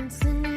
New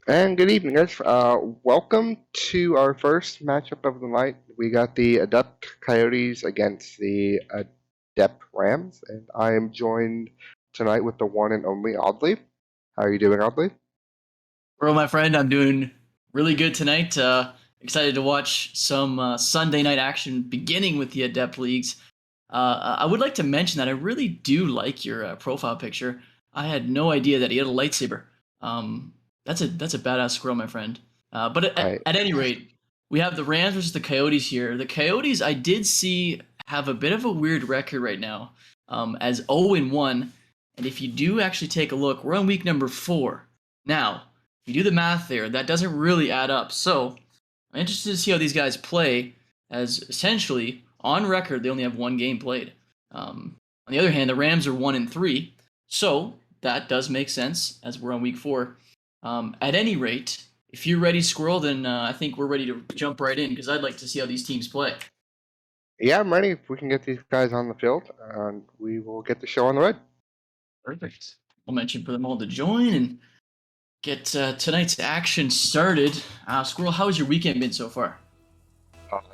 And good evening, guys. Welcome to our first matchup of the night. We got the Adept Coyotes against the Adept Rams, and I am joined tonight with the one and only Audley. How are you doing, Audley? Bro, my friend, I'm doing really good tonight. Excited to watch some Sunday night action beginning with the Adept Leagues. I would like to mention that I really do like your profile picture. I had no idea that he had a lightsaber. Um, that's a badass squirrel, my friend. But I at any rate, we have the Rams versus the Coyotes here. The Coyotes, I did see, have a bit of a weird record right now, as 0-1. And if you do actually take a look, we're on week number 4. Now, if you do the math there, that doesn't really add up. So I'm interested to see how these guys play, as essentially on record they only have one game played. On the other hand, the Rams are 1-3, so that does make sense as we're on week 4. At any rate, if you're ready, Squirrel, then I think we're ready to jump right in because I'd like to see how these teams play. yeah, I'm ready. If we can get these guys on the field, and we will get the show on the road. Perfect. I'll mention for them all to join and get tonight's action started. Squirrel, how has your weekend been so far?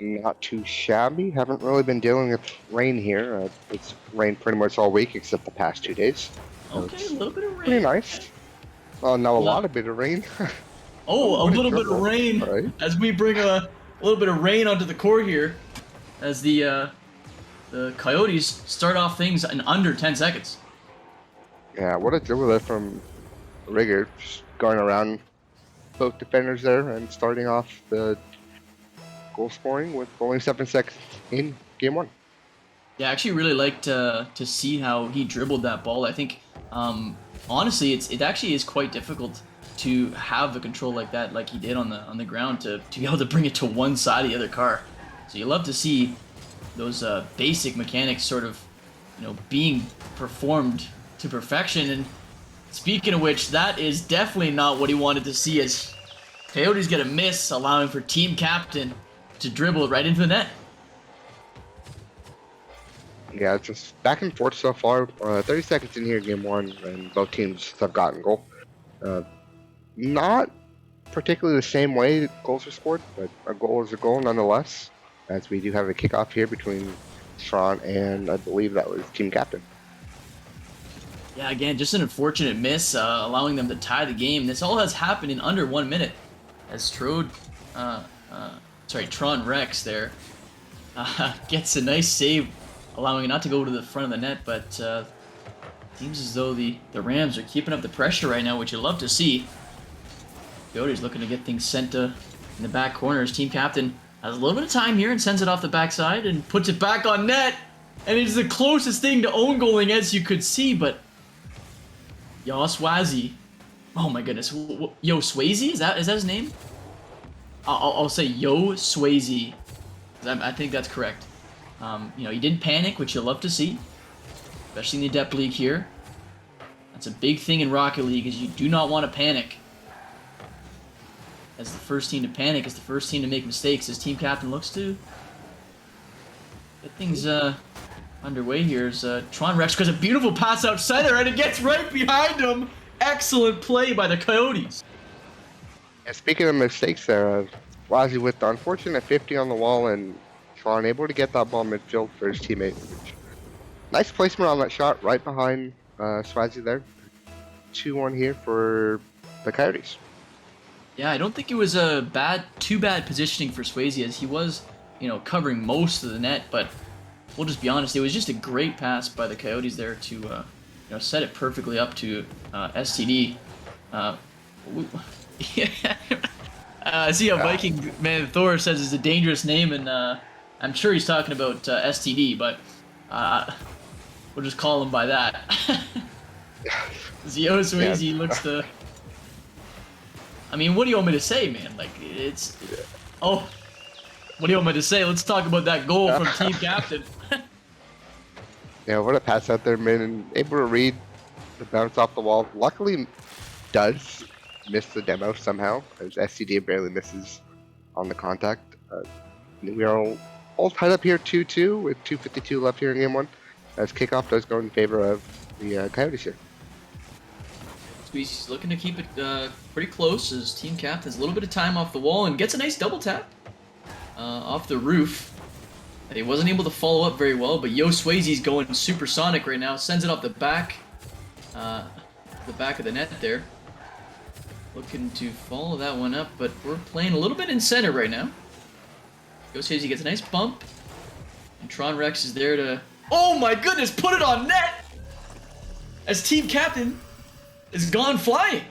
Not too shabby. Haven't really been dealing with rain here. It's rained pretty much all week except the past 2 days. So Okay, a it's little bit of pretty rain. nice. Well, no, a lot Lo- of bit of rain. Oh, Oh, a what a little bit of dribble! rain All right. as we bring a little bit of rain onto the court here, as the Coyotes start off things in under 10 seconds. Yeah, what a dribble there from Rigger, just going around both defenders there and starting off the goal scoring with only 7 seconds in game one. Yeah, I actually really liked to see how he dribbled that ball. I think honestly, it actually is quite difficult to have the control like that, like he did on the ground, to be able to bring it to one side of the other car. So you love to see those basic mechanics sort of, being performed to perfection. And speaking of which, that is definitely not what he wanted to see, as Coyotes get a miss, allowing for team captain to dribble right into the net. Yeah, it's just back and forth so far. 30 seconds in here, game one, and both teams have gotten goal. Uh, Not particularly the same way goals are scored, but a goal is a goal nonetheless, as we do have a kickoff here between Strawn and I believe that was team captain. Yeah, again, just an unfortunate miss, allowing them to tie the game. This all has happened in under 1 minute, as uh, uh, Tron Rex there gets a nice save, allowing it not to go to the front of the net. But seems as though the Rams are keeping up the pressure right now, which you love to see. Coyotes looking to get things sent in the back corner. His team captain has a little bit of time here and sends it off the backside and puts it back on net. And it's the closest thing to own goaling as you could see, but Yo Swazi. Oh my goodness. Yo Swayze? Is that his name? I'll say Yo Swayze. I think that's correct. He didn't panic, which you'll love to see, especially in the Adept League here. That's a big thing in Rocket League, is you do not want to panic. As the first team to panic is the first team to make mistakes. His team captain looks to get things underway here. Is Tron Rex, because a beautiful pass out center, and it gets right behind him. Excellent play by the Coyotes. And speaking of mistakes there, Wazzy with the unfortunate 50 on the wall and Tron able to get that ball midfield for his teammate. Nice placement on that shot right behind Swazi there. 2-1 here for the Coyotes. Yeah, I don't think it was a too bad positioning for Swayze, as he was, covering most of the net. But we'll just be honest, it was just a great pass by the Coyotes there to, set it perfectly up to STD. Yeah. I see how Viking Man Thor says it's a dangerous name, and I'm sure he's talking about STD, but we'll just call him by that. Zio Swayze Yeah. looks to. I mean, what do you want me to say, man? Like, it's. Oh, what do you want me to say? Let's talk about that goal from team captain. Yeah, what a pass out there, man, and able to read the bounce off the wall. Luckily, does miss the demo somehow, as SCD barely misses on the contact. We are all tied up here 2-2 with 2:52 left here in game one, as kickoff does go in favor of the Coyotes here. He's looking to keep it pretty close as Team Captain has a little bit of time off the wall and gets a nice double tap off the roof. And he wasn't able to follow up very well, but Yo Swayze's going supersonic right now. Sends it off the back of the net there. Looking to follow that one up, but we're playing a little bit in center right now. Yo Swayze gets a nice bump. And Tron Rex is there to... Oh my goodness, put it on net! As Team Captain is gone flying.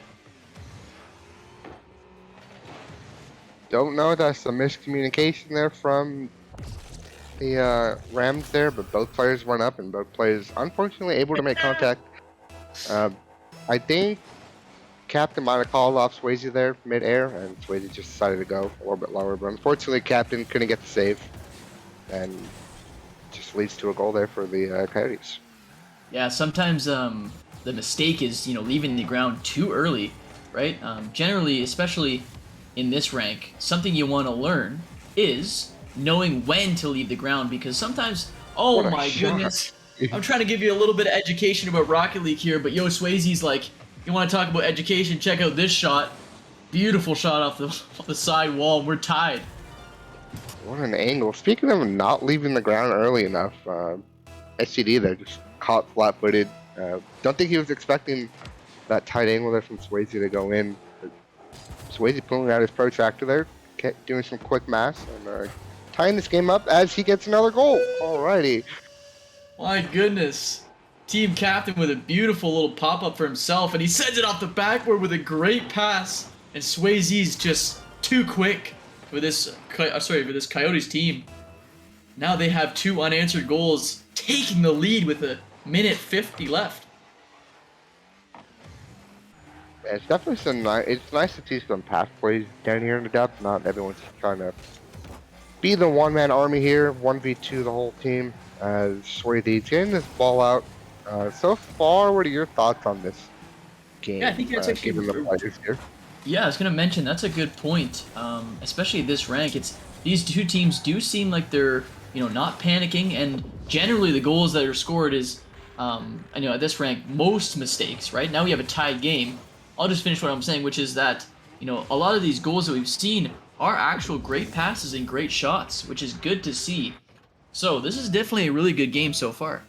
Don't know, that's a miscommunication there from the Rams there, but both players went up and both players unfortunately able to make contact. I think Captain might have called off Swayze there mid-air, and Swayze just decided to go a little bit lower, but unfortunately Captain couldn't get the save, and just leads to a goal there for the Coyotes. Yeah, sometimes the mistake is, leaving the ground too early, right? Generally, especially in this rank, something you want to learn is knowing when to leave the ground, because sometimes, oh my goodness, I'm trying to give you a little bit of education about Rocket League here, but Yo Swayze's like, you want to talk about education, check out this shot. Beautiful shot off the side wall, we're tied. What an angle. Speaking of not leaving the ground early enough, SCD there just caught flat-footed. Don't think he was expecting that tight angle there from Swayze to go in. But Swayze pulling out his protractor there, doing some quick mass, and tying this game up as he gets another goal. Alrighty. My goodness. Team Captain with a beautiful little pop-up for himself, and he sends it off the backboard with a great pass. And Swayze's just too quick for this Coyotes team. Now they have 2 unanswered goals, taking the lead with a minute 50 left. Yeah, it's definitely it's nice to see some pass plays down here in the depth. Not everyone's trying to be the one-man army here, 1v2 the whole team. As Swayze's getting this ball out. So far, what are your thoughts on this game? Yeah, I think that's actually given the players here. Yeah, I was gonna mention that's a good point. Especially at this rank, these two teams do seem like they're not panicking, and generally the goals that are scored is at this rank most mistakes. Right now we have a tied game. I'll just finish what I'm saying, which is that a lot of these goals that we've seen are actual great passes and great shots, which is good to see. So this is definitely a really good game so far.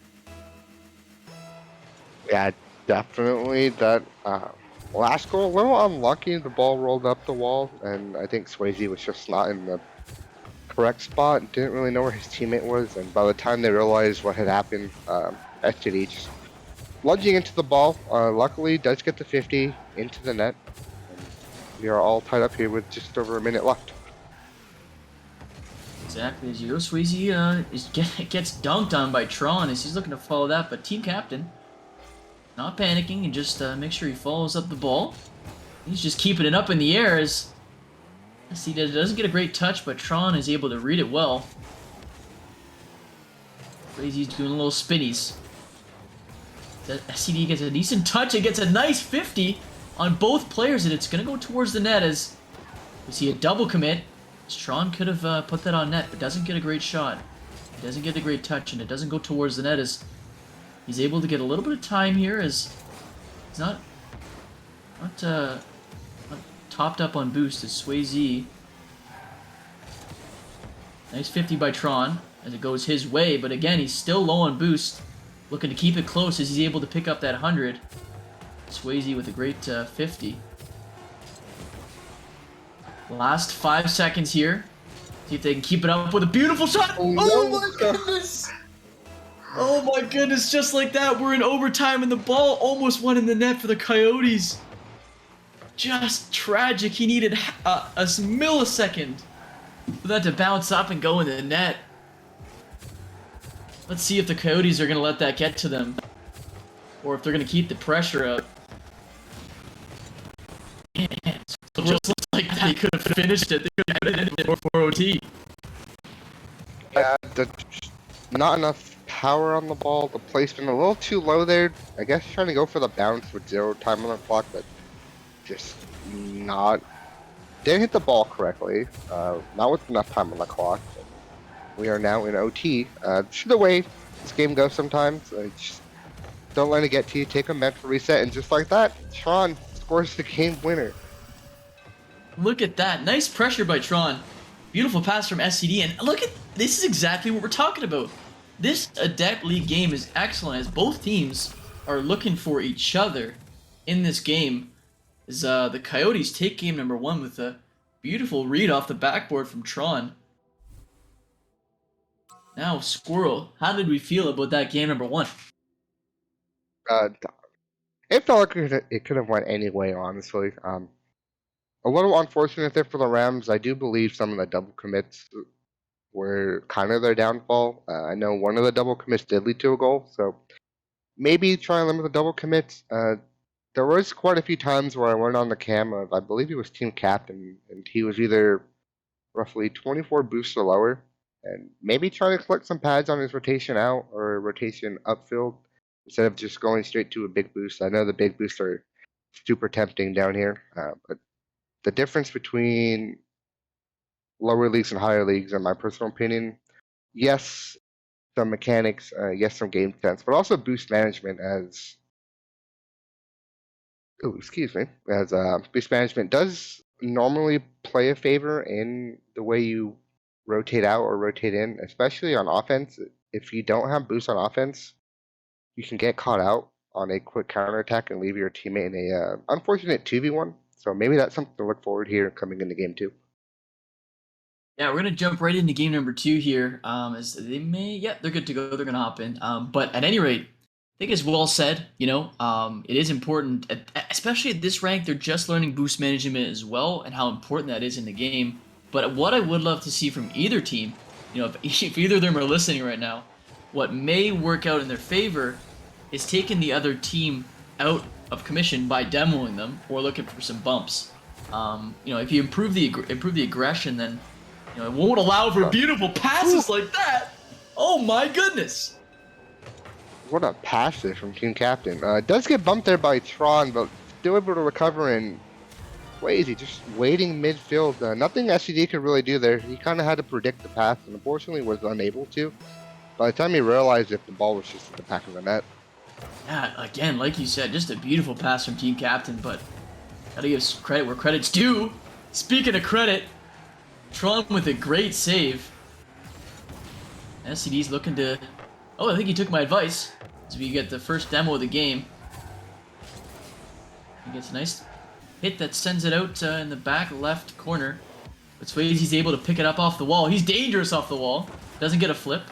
Yeah, definitely. That last goal, a little unlucky. The ball rolled up the wall, and I think Swayze was just not in the correct spot. Didn't really know where his teammate was, and by the time they realized what had happened, SGD just lunging into the ball. Luckily, does get the 50 into the net. And we are all tied up here with just over a minute left. Exactly, as Yo Swayze gets dunked on by Tron as he's looking to follow that, but Team Captain not panicking and just make sure he follows up the ball. He's just keeping it up in the air as he doesn't get a great touch, but Tron is able to read it well. Swayze's doing little spinnies. SCD gets a decent touch and gets a nice 50 on both players, and it's going to go towards the net as we see a double commit. Tron could have put that on net, but doesn't get a great shot. He doesn't get the great touch, and it doesn't go towards the net as he's able to get a little bit of time here as he's not topped up on boost as Swayze. Nice 50 by Tron as it goes his way, but again, he's still low on boost. Looking to keep it close as he's able to pick up that 100. Swayze with a great 50. Last 5 seconds here. See if they can keep it up with a beautiful shot. Oh my goodness! Oh my goodness, just like that, we're in overtime and the ball almost went in the net for the Coyotes. Just tragic. He needed a millisecond for that to bounce up and go in the net. Let's see if the Coyotes are going to let that get to them, or if they're going to keep the pressure up. Man, so just looks like they could have finished it. They could have ended it before OT. Yeah, not enough power on the ball. The placement a little too low there. I guess trying to go for the bounce with 0 time on the clock, but just not. Didn't hit the ball correctly. Not with enough time on the clock. We are now in OT. This is the way this game goes sometimes. Just Don't let it get to you. Take a mental reset, and just like that, Tron scores the game winner. Look at that. Nice pressure by Tron. Beautiful pass from SCD. And look at this is exactly what we're talking about. This Adept League game is excellent as both teams are looking for each other in this game. As the Coyotes take game number 1 with a beautiful read off the backboard from Tron. Now, Squirrel, how did we feel about that game number 1? Uh, it felt like it could have went any way, honestly. A little unfortunate there for the Rams. I do believe some of the double commits were kind of their downfall. I know one of the double commits did lead to a goal, so maybe try and limit the double commits. There was quite a few times where I went on the cam of, I believe he was team captain, and he was either roughly 24 boosts or lower, and maybe try to collect some pads on his rotation out or rotation upfield instead of just going straight to a big boost. I know the big boosts are super tempting down here, but the difference between lower leagues and higher leagues, in my personal opinion, yes, some mechanics, yes, some game sense, but also boost management as boost management does normally play a favor in the way you rotate out or rotate in, especially on offense. If you don't have boost on offense, you can get caught out on a quick counterattack and leave your teammate in a unfortunate 2v1. So maybe that's something to look forward here coming into game 2. Yeah, we're gonna jump right into game number 2 here. As they they're good to go. They're gonna hop in. But at any rate, I think it's well said. It is important, especially at this rank. They're just learning boost management as well, and how important that is in the game. But what I would love to see from either team, if either of them are listening right now, what may work out in their favor is taking the other team out of commission by demoing them or looking for some bumps. If you improve the aggression, then it won't allow for beautiful passes like that. Oh my goodness! What a pass there from team captain. Does get bumped there by Tron, but still able to recover and Swayze just waiting midfield. Nothing SCD could really do there. He kind of had to predict the pass and unfortunately was unable to. By the time he realized it, the ball was just at the back of the net. Yeah, again, like you said, just a beautiful pass from team captain, but gotta give credit where credit's due. Speaking of credit, Tron with a great save. SCD's looking to... Oh, I think he took my advice. As we get the first demo of the game. He gets a nice hit that sends it out in the back left corner. But Swayze's able to pick it up off the wall. He's dangerous off the wall. Doesn't get a flip.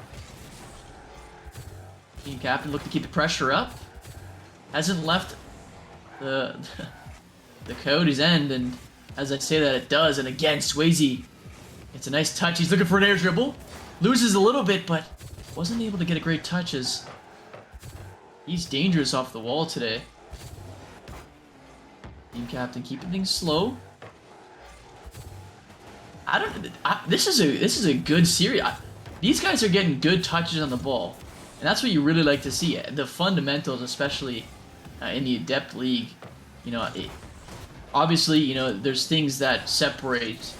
Team captain looking to keep the pressure up. Hasn't left the Coyotes' end, and as I say that, it does. And again, Swayze, it's a nice touch. He's looking for an air dribble. Loses a little bit, but wasn't able to get a great touch as he's dangerous off the wall today. Team captain keeping things slow. This is a good series. These guys are getting good touches on the ball, and that's what you really like to see. The fundamentals, especially in the Adept League, obviously, there's things that separate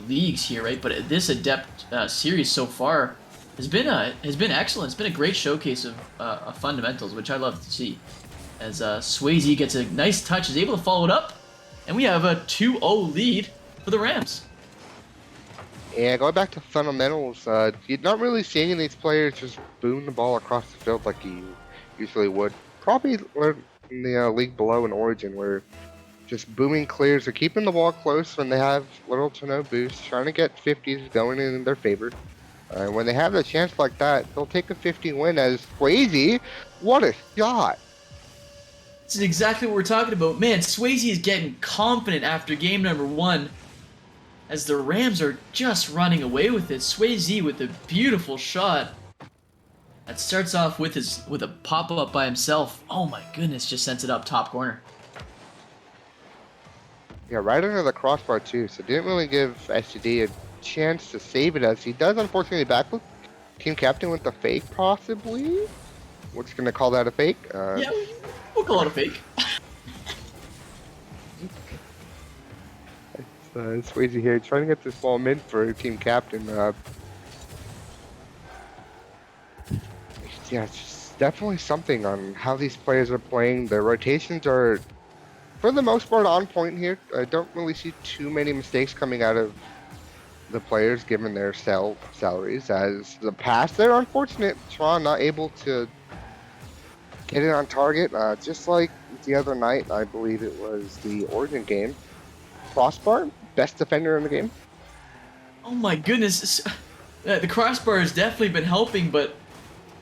leagues here, right? But this Adept series so far has been excellent. It's been a great showcase of fundamentals, which I love to see. As Swayze gets a nice touch, is able to follow it up, and we have a 2-0 lead for the Rams. Yeah, going back to fundamentals, you're not really seeing these players just boom the ball across the field like you usually would. Probably in the league below in Origin, where just booming clears are keeping the ball close when they have little to no boost, trying to get 50s going in their favor. When they have the chance like that, they'll take a 50 win as Swayze. What a shot! This is exactly what we're talking about. Man, Swayze is getting confident after game number 1 as the Rams are just running away with it. Swayze with a beautiful shot that starts off with a pop-up by himself. Oh my goodness, just sends it up top corner. Yeah, right under the crossbar too, so didn't really give SCD a chance to save it as he does unfortunately backflip. Team captain with the fake possibly? We're just gonna call that a fake. Yeah, we'll call it a fake. Swayze here trying to get this ball mid for team captain. Yeah, it's just definitely something on how these players are playing. Their rotations are, for the most part, on point here. I don't really see too many mistakes coming out of the players given their salaries. As the pass, they're unfortunate. Tron not able to get it on target. Just like the other night, I believe it was the Origin game. Crossbar, best defender in the game. Oh my goodness. The crossbar has definitely been helping, but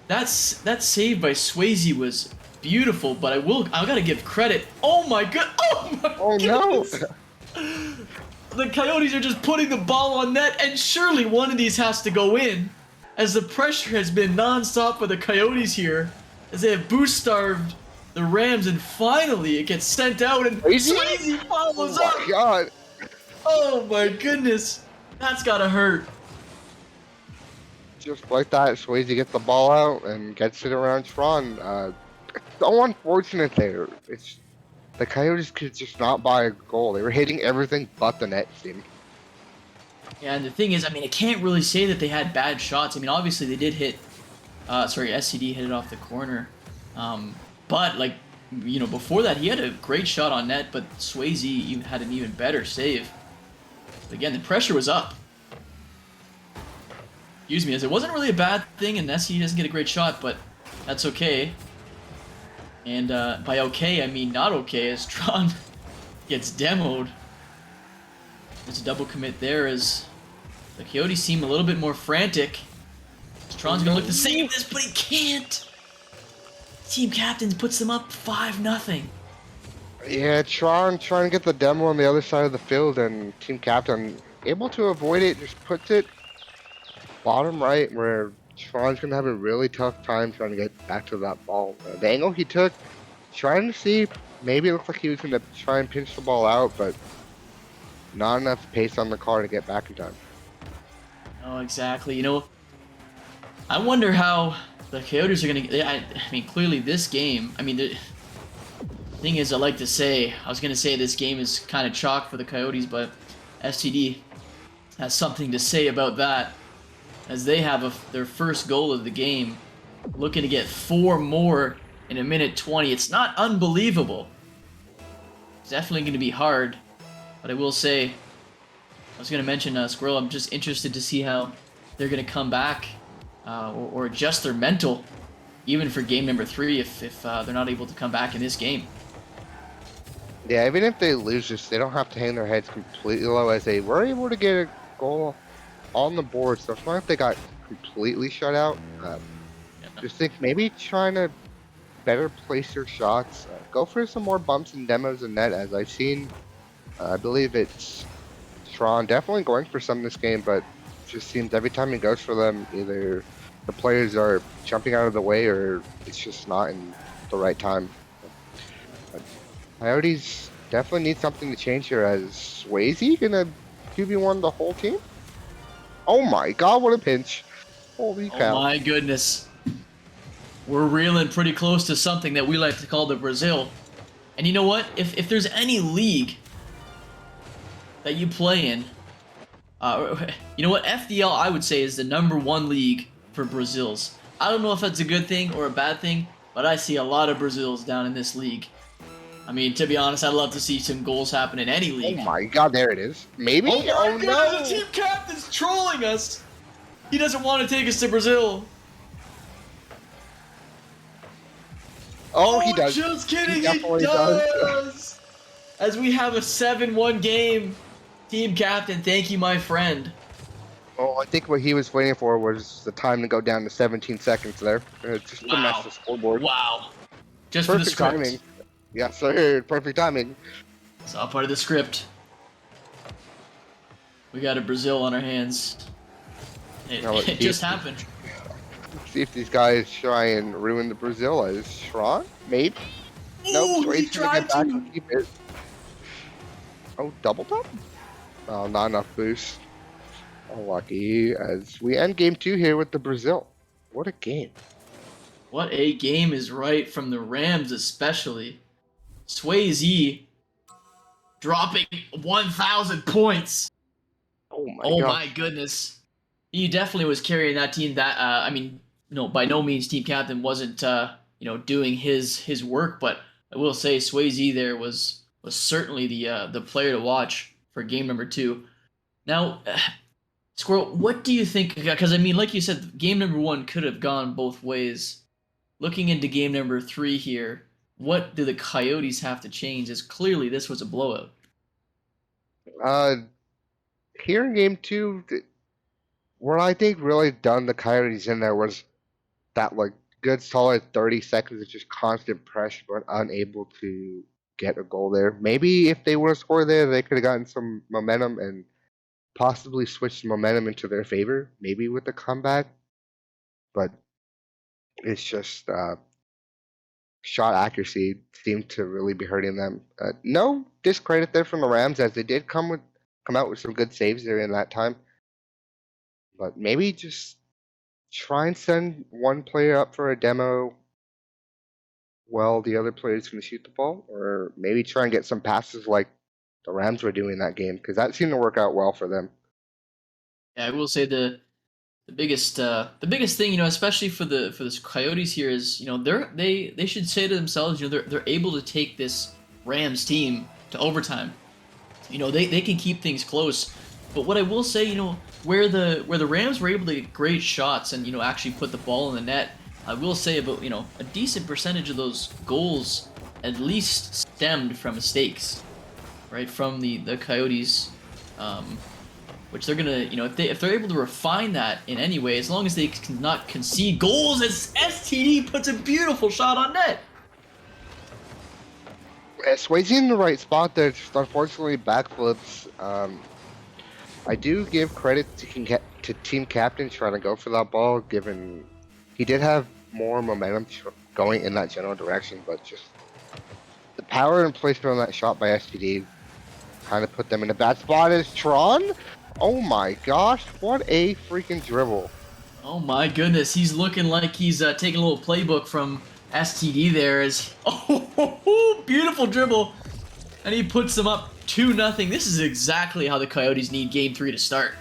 that save by Swayze was beautiful, but I gotta give credit. Oh my god! Oh my Oh no! goodness! The Coyotes are just putting the ball on net, and surely one of these has to go in, as the pressure has been non-stop for the Coyotes here, as they have boost-starved the Rams, and finally it gets sent out, and Swayze follows Oh up! my god! Oh my goodness! That's gotta hurt. Just like that, Swayze gets the ball out and gets it around Tron. So unfortunate there. It's the Coyotes could just not buy a goal. They were hitting everything but the net, seemed. Yeah, and the thing is, I mean, I can't really say that they had bad shots. I mean, obviously they did hit, SCD hit it off the corner. But, like, you know, before that, he had a great shot on net, but Swayze even had an even better save. But again, the pressure was up. Excuse me, as it wasn't really a bad thing, and SCD doesn't get a great shot, but that's okay. And by okay, I mean not okay, as Tron gets demoed. There's a double commit there as the Coyotes seem a little bit more frantic. Tron's gonna look to save this, but he can't! Team captain puts them up 5-0. Yeah, Tron trying to get the demo on the other side of the field, and team captain able to avoid it, just puts it bottom right where Tron's gonna have a really tough time trying to get back to that ball. The angle he took, trying to see, maybe it looks like he was gonna try and pinch the ball out, but not enough pace on the car to get back in time. Oh, exactly. You know, I wonder how the Coyotes are gonna. I mean, clearly this game. I mean, the thing is, I like to say, I was gonna say this game is kind of chalk for the Coyotes, but STD has something to say about that, as they have their first goal of the game, looking to get 4 more in 1:20. It's not unbelievable. It's definitely going to be hard, but I will say, I was going to mention Squirrel. I'm just interested to see how they're going to come back or adjust their mental, even for game number 3, if they're not able to come back in this game. Yeah, even if they lose this, they don't have to hang their heads completely low, as they were able to get a goal on the board. So it's not like they got completely shut out. Just think maybe trying to better place your shots. Go for some more bumps and demos in net, as I've seen. I believe it's Tron definitely going for some in this game, but it just seems every time he goes for them, either the players are jumping out of the way or it's just not in the right time. But Coyotes definitely need something to change here, as Swayze gonna QB1 the whole team? Oh my god, what a pinch. Holy cow. Oh my goodness. We're reeling pretty close to something that we like to call the Brazil. And you know what? If there's any league that you play in, you know what? FDL, I would say, is the #1 league for Brazils. I don't know if that's a good thing or a bad thing, but I see a lot of Brazils down in this league. I mean, to be honest, I'd love to see some goals happen in any league. Oh my god, there it is. Maybe? Oh my goodness, no! the team captain's trolling us! He doesn't want to take us to Brazil. Oh, he does. Just kidding, he definitely does! As we have a 7-1 game. Team captain, thank you, my friend. Oh, I think what he was waiting for was the time to go down to 17 seconds there. Just to mess the scoreboard. Wow. Just Perfect for the script. timing. Yeah, sir. Perfect timing. It's all part of the script. We got a Brazil on our hands. It just happened. See if these guys try and ruin the Brazil as Tron? Maybe? Ooh, Nope, he Swayze's gonna tried get back to. and keep it. Oh, double tap? Oh, not enough boost. Oh, lucky. As we end game 2 here with the Brazil. What a game. What a game is right from the Rams, especially. Swayze dropping 1,000 points. Oh my Oh god. my goodness. He definitely was carrying that team. That I mean, by no means Team Captain wasn't doing his work, but I will say Swayze there was certainly the player to watch for game number two. Now, Squirrel, what do you think? Because I mean, like you said, game number one could have gone both ways. Looking into game number three here, what do the Coyotes have to change? As clearly this was a blowout. Uh, Here in game two, where I think really done the Coyotes in there was that like good solid 30 seconds of just constant pressure, but unable to get a goal there. Maybe if they would have scored there, they could have gotten some momentum and possibly switched the momentum into their favor, maybe with the comeback. But it's just shot accuracy seemed to really be hurting them. No discredit there from the Rams, as they did come out with some good saves there in that time. But maybe just try and send one player up for a demo while the other player is going to shoot the ball, or maybe try and get some passes like the Rams were doing that game, because that seemed to work out well for them. Yeah, I will say the biggest thing, especially for the Coyotes here is, they should say to themselves, they're able to take this Rams team to overtime. They can keep things close. But what I will say, where the Rams were able to get great shots and actually put the ball in the net, I will say about a decent percentage of those goals at least stemmed from mistakes, right, from the Coyotes. Which they're gonna, if they're able to refine that in any way, as long as they cannot concede goals, as STD puts a beautiful shot on net. Swayze in the right spot there, just unfortunately backflips. I do give credit to team captain trying to go for that ball, given he did have more momentum going in that general direction, but just the power and placement on that shot by STD kind of put them in a bad spot. As Tron, oh my gosh, what a freaking dribble! Oh my goodness, he's looking like he's taking a little playbook from STD there. As beautiful dribble, and he puts them up 2-0. This is exactly how the Coyotes need Game 3 to start.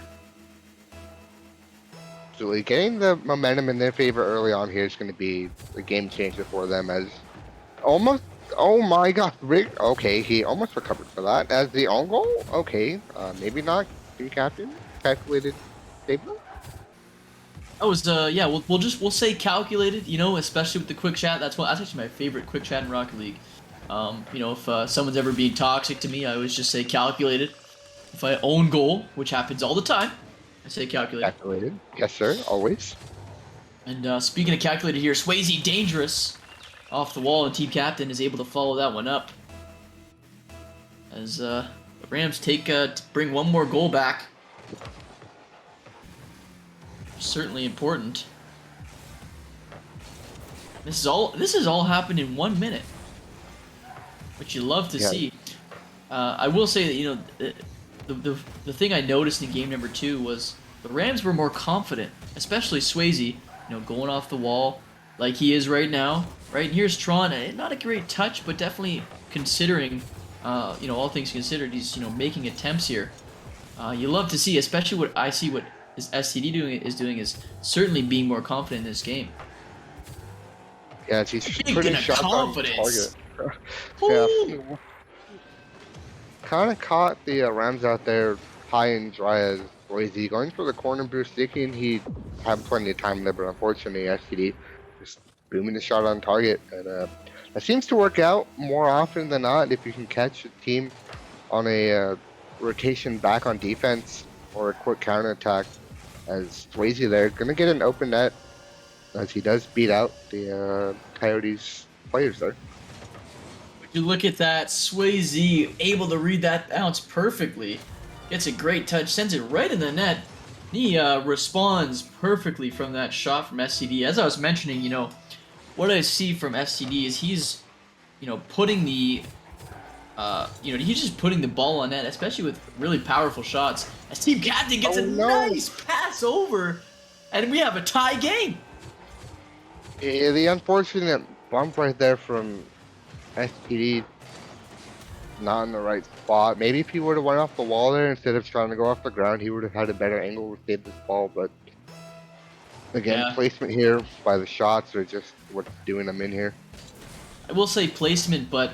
Absolutely, getting the momentum in their favor early on here is going to be a game changer for them. As almost, oh my god, Rick. Okay, he almost recovered for that. As the own goal, okay, maybe not. Team captain calculated statement. That was yeah. We'll say calculated. Especially with the quick chat. That's actually my favorite quick chat in Rocket League. If someone's ever being toxic to me, I always just say calculated. If I own goal, which happens all the time, I say calculated. Calculated, yes sir, always. And speaking of calculated here, Swayze dangerous off the wall, and team captain is able to follow that one up. As the Rams bring one more goal back. Certainly important. This has all happened in 1 minute, which you love to see. I will say that the thing I noticed in game number two was the Rams were more confident, especially Swayze, going off the wall like he is right now. Right, and here's Tron. Not a great touch, but definitely considering, all things considered, he's making attempts here. You love to see, especially what is STD doing is certainly being more confident in this game. Yeah, he's pretty shots on target. Yeah. Kind of caught the Rams out there high and dry as Swayze going for the corner boost, thinking he had plenty of time there, but unfortunately STD just booming the shot on target, and that seems to work out more often than not if you can catch a team on a rotation back on defense or a quick counterattack. As Swayze there, gonna get an open net as he does beat out the Coyotes players there. You look at that, Swayze able to read that bounce perfectly. Gets a great touch, sends it right in the net. He responds perfectly from that shot from STD. As I was mentioning, what I see from STD is he's, putting the, he's just putting the ball on net, especially with really powerful shots. As team captain gets nice pass over, and we have a tie game. Yeah, the unfortunate bump right there from STD, not in the right spot. Maybe if he would have went off the wall there instead of trying to go off the ground, he would have had a better angle to save this ball, but Again, Yeah. placement here by the shots are just what's doing them in here. I will say placement, but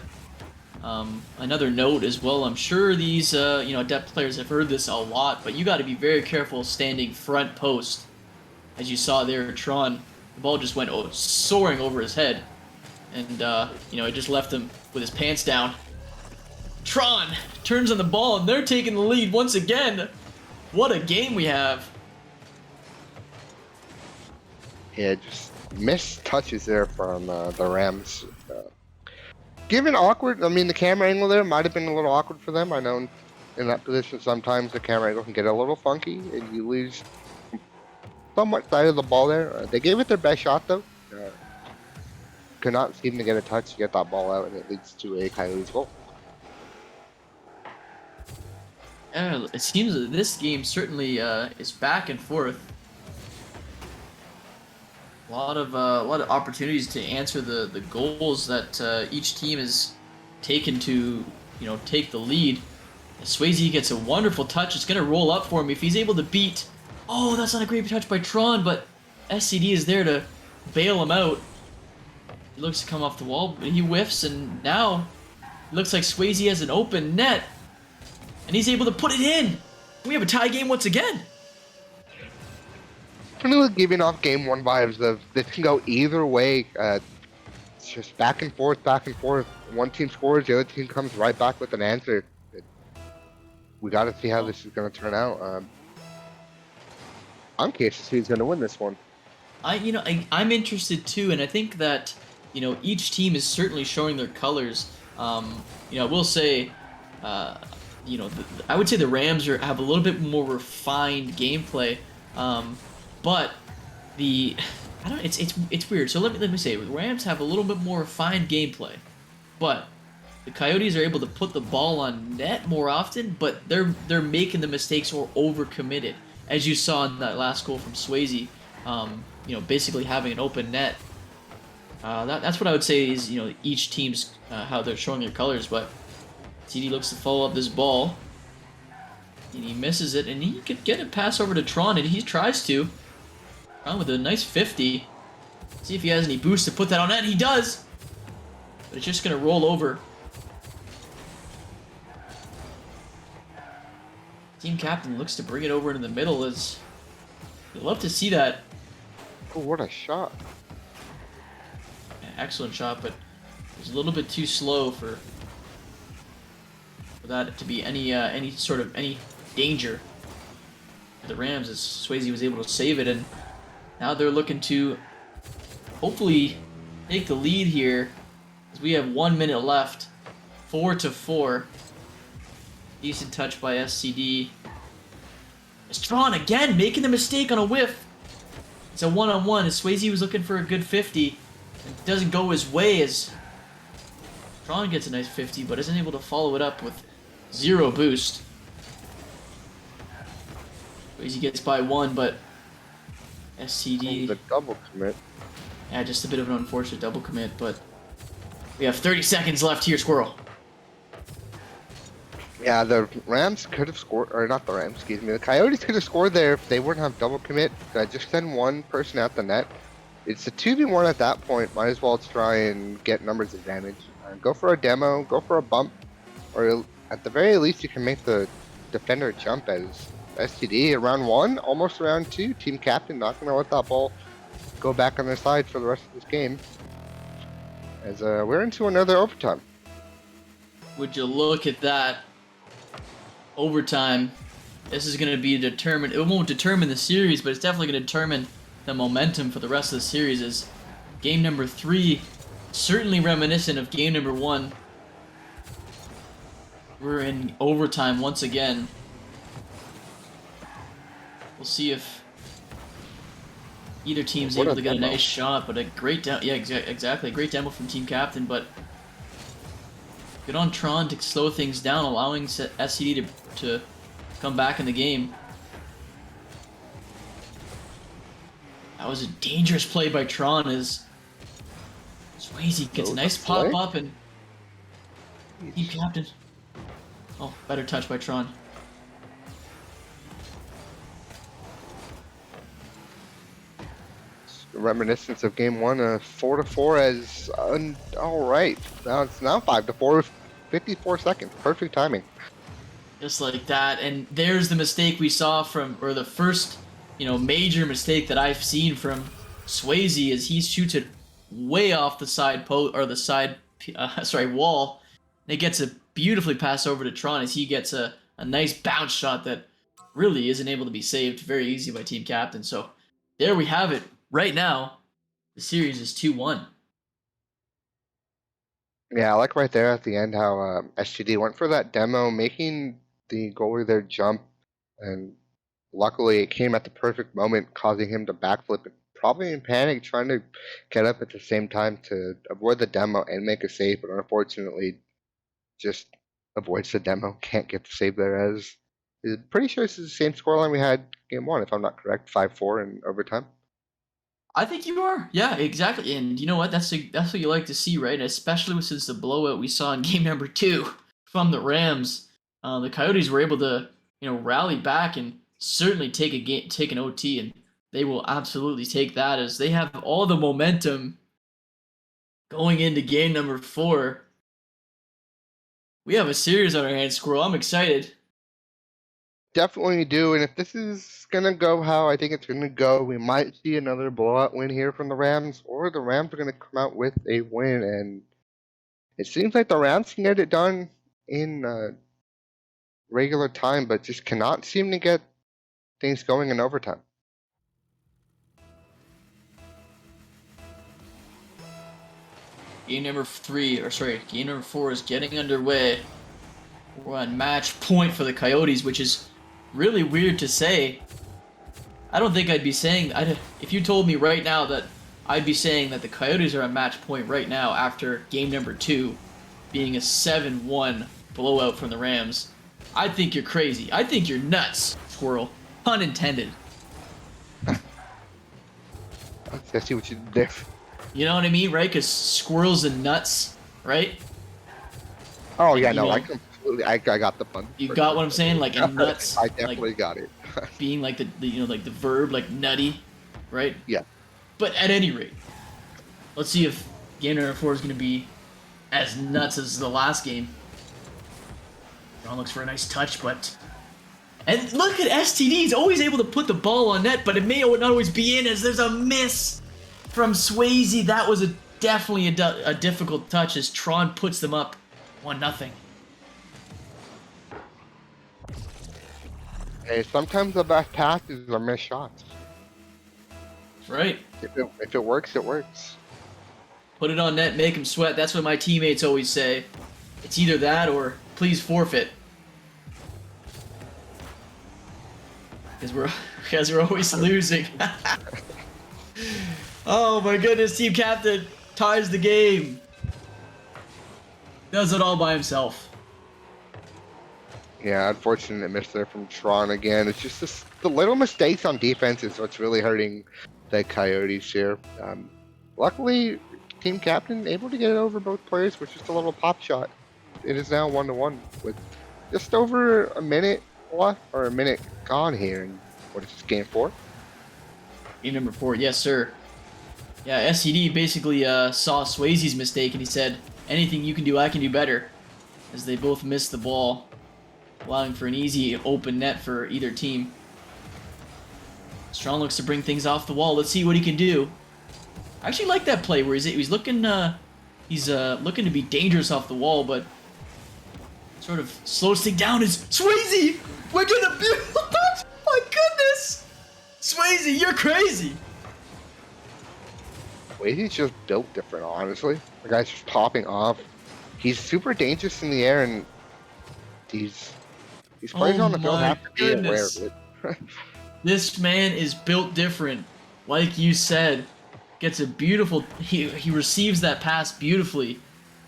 another note as well. I'm sure these adept players have heard this a lot, but you got to be very careful standing front post, as you saw there. Tron, the ball just went soaring over his head, and it just left him with his pants down. Tron turns on the ball, and they're taking the lead once again. What a game we have! Yeah, just missed touches there from the Rams. Given awkward, I mean, the camera angle there might have been a little awkward for them. I know in that position sometimes the camera angle can get a little funky and you lose somewhat sight of the ball there. They gave it their best shot though. Could not seem to get a touch to get that ball out, and it leads to a Coyotes goal. It seems that this game certainly is back and forth. A lot of opportunities to answer the goals that each team has taken to take the lead. Swayze gets a wonderful touch. It's gonna roll up for him if he's able to beat. Oh, that's not a great touch by Tron, but SCD is there to bail him out. He looks to come off the wall, but he whiffs, and now it looks like Swayze has an open net, and he's able to put it in. We have a tie game once again. Definitely giving off game one vibes of this can go either way. It's just back and forth, back and forth. One team scores, the other team comes right back with an answer. We got to see how this is going to turn out. I'm curious to see who's going to win this one. I'm interested too, and I think that each team is certainly showing their colors. I will say, I would say the Rams have a little bit more refined gameplay. But it's weird. So let me say, the Rams have a little bit more refined gameplay, but the Coyotes are able to put the ball on net more often, but they're making the mistakes or overcommitted, as you saw in that last goal from Swayze. Basically having an open net. That's what I would say is each team's how they're showing their colors. But TD looks to follow up this ball, and he misses it, and he could get a pass over to Tron, and he tries to. Tron with a nice 50. See if he has any boost to put that on net. He does, but it's just gonna roll over. Team captain looks to bring it over into the middle. You'd love to see that. Oh, what a shot! Excellent shot, but it was a little bit too slow for that to be any danger. The Rams, as Swayze was able to save it, and now they're looking to hopefully take the lead here, as we have 1 minute left. 4-4. Decent touch by SCD. It's Tron again, making the mistake on a whiff. It's a one-on-one, as Swayze was looking for a good 50. It doesn't go his way, as Tron gets a nice 50, but isn't able to follow it up with 0 boost. Swayze gets by 1, but SCD... The double commit. Yeah, just a bit of an unfortunate double commit, but we have 30 seconds left here, Squirrel. Yeah, the Rams could have scored, or not the Rams, excuse me. The Coyotes could have scored there if they wouldn't have double commit. Just send one person at the net. It's a 2v1 at that point. Might as well try and get numbers advantage. Go for a demo, go for a bump, or at the very least you can make the defender jump as STD. Round 1, almost round 2. Team captain not going to let that ball go back on their side for the rest of this game. As we're into another overtime. Would you look at that? Overtime. This is going to be determined. It won't determine the series, but it's definitely going to determine the momentum for the rest of the series. Is game number 3 certainly reminiscent of game number 1. We're in overtime once again. We'll see if either team's able to get a nice shot, but a great exactly, a great demo from team captain, but good on Tron to slow things down, allowing SCD to come back in the game. That was a dangerous play by Tron, as Swayze gets a nice pop up, and team captain. Oh, better touch by Tron. reminiscence of game one, 4-4 as all right. Now it's now 5-4, 54 seconds. Perfect timing. Just like that. And there's the mistake we saw from, or the first, major mistake that I've seen from Swayze is he shoots it way off the side or the side, wall. And it gets a beautifully passed over to Tron as he gets a nice bounce shot that really isn't able to be saved very easy by Team Captain. So there we have it. Right now, the series is 2-1. Yeah, I like right there at the end how SGD went for that demo, making the goalie there jump, and luckily it came at the perfect moment, causing him to backflip, probably in panic, trying to get up at the same time to avoid the demo and make a save, but unfortunately just avoids the demo, can't get the save there as pretty sure this is the same scoreline we had game one, if I'm not correct, 5-4 in overtime. I think you are. Yeah, exactly. And you know what? That's what you like to see, right? Especially since the blowout we saw in game number 2 from the Rams. The Coyotes were able to, rally back and certainly take an OT, and they will absolutely take that as they have all the momentum going into game number 4. We have a series on our hands, Squirrel. I'm excited. Definitely do, and if this is gonna go how I think it's gonna go, we might see another blowout win here from the Rams, or the Rams are gonna come out with a win, and it seems like the Rams can get it done in regular time, but just cannot seem to get things going in overtime. Game number 4 is getting underway. We're on match point for the Coyotes, which is really weird to say. I don't think I'd be saying, if you told me right now that I'd be saying that the Coyotes are on match point right now after game number 2 being a 7-1 blowout from the Rams, I think you're crazy. I think you're nuts, Squirrel. Pun intended. I see what you did there. You know what I mean, right? Because squirrels and nuts, right? Oh yeah, no, I completely, I got the pun. You got what I'm saying? Like, and nuts. I definitely like, got it. being like the verb, like nutty, right? Yeah. But at any rate, let's see if game number 4 is going to be as nuts as the last game. Ron looks for a nice touch, but... And look at STD, he's always able to put the ball on net, but it may not always be in as there's a miss from Swayze. That was definitely a difficult touch as Tron puts them up 1-0. Hey, sometimes the best passes are missed shots. That's right. If it works, it works. Put it on net, make him sweat. That's what my teammates always say. It's either that or please forfeit. Because we're always losing. Oh my goodness, Team Captain ties the game. Does it all by himself. Yeah, unfortunate miss there from Tron again. It's just the little mistakes on defense is what's really hurting the Coyotes here. Luckily, Team Captain able to get it over both players with just a little pop shot. It is now 1-1 with just over a minute left, or a minute gone here. And what is this, game 4? Game number 4, yes sir. Yeah, SCD basically saw Swayze's mistake and he said, anything you can do, I can do better. As they both missed the ball, allowing for an easy open net for either team. Strong looks to bring things off the wall. Let's see what he can do. I actually like that play where he's looking looking to be dangerous off the wall, but sort of slows things down. Is Swayze? We're gonna beautiful touch. My goodness, Swayze, you're crazy. Swayze's just built different, honestly. The guy's just popping off. He's super dangerous in the air, and these players on the field have to be aware of it. This man is built different. Like you said, gets a beautiful... He receives that pass beautifully.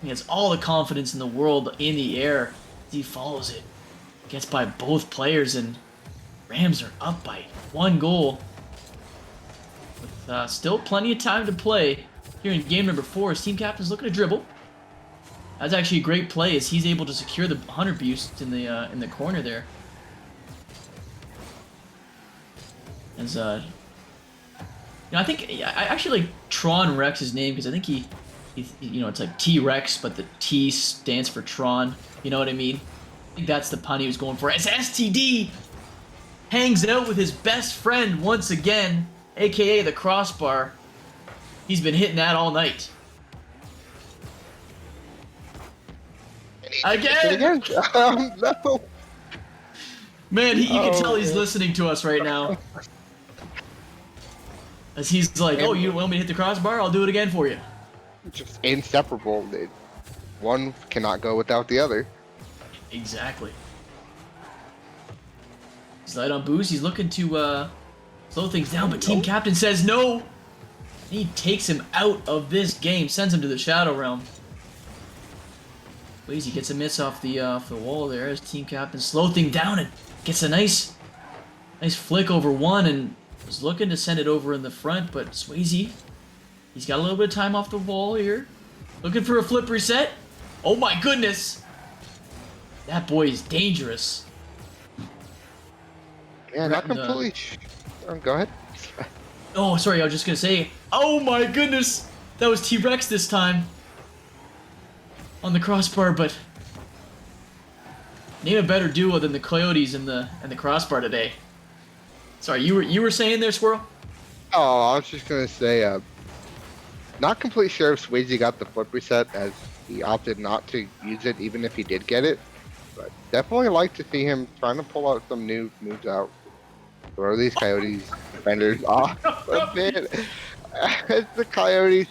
He has all the confidence in the world in the air. He follows it. Gets by both players, and Rams are up by 1 goal. With still plenty of time to play here in game number 4. His team captain's looking to dribble. That's actually a great play as he's able to secure the Hunter Boost in the corner there. As I think I actually like Tron Rex's name because I think it's like T Rex, but the T stands for Tron. You know what I mean? I think that's the pun he was going for. As STD hangs out with his best friend once again, aka the crossbar. He's been hitting that all night. Again! No. Man, you can tell he's man. listening to us right now. As he's like, oh, you want me to hit the crossbar? I'll do it again for you. Just inseparable. One cannot go without the other. Exactly. He's light on boost. He's looking to slow things down, but Team Captain says no. He takes him out of this game, sends him to the Shadow Realm. Swayze gets a miss off the wall there as Team Captain slow thing down and gets a nice flick over one and was looking to send it over in the front, but Swayze, he's got a little bit of time off the wall here. Looking for a flip reset. Oh my goodness! That boy is dangerous. Yeah, not completely. Go ahead. Oh, sorry, I was just gonna say, oh my goodness! That was T-Rex this time. On the crossbar, but name a better duo than the Coyotes and the crossbar today. Sorry, you were saying there, Squirrel? Oh, I was just gonna say, not completely sure if Swayze got the flip reset as he opted not to use it, even if he did get it. But definitely like to see him trying to pull out some new moves out. Throw these Coyotes defenders off a bit. As the Coyotes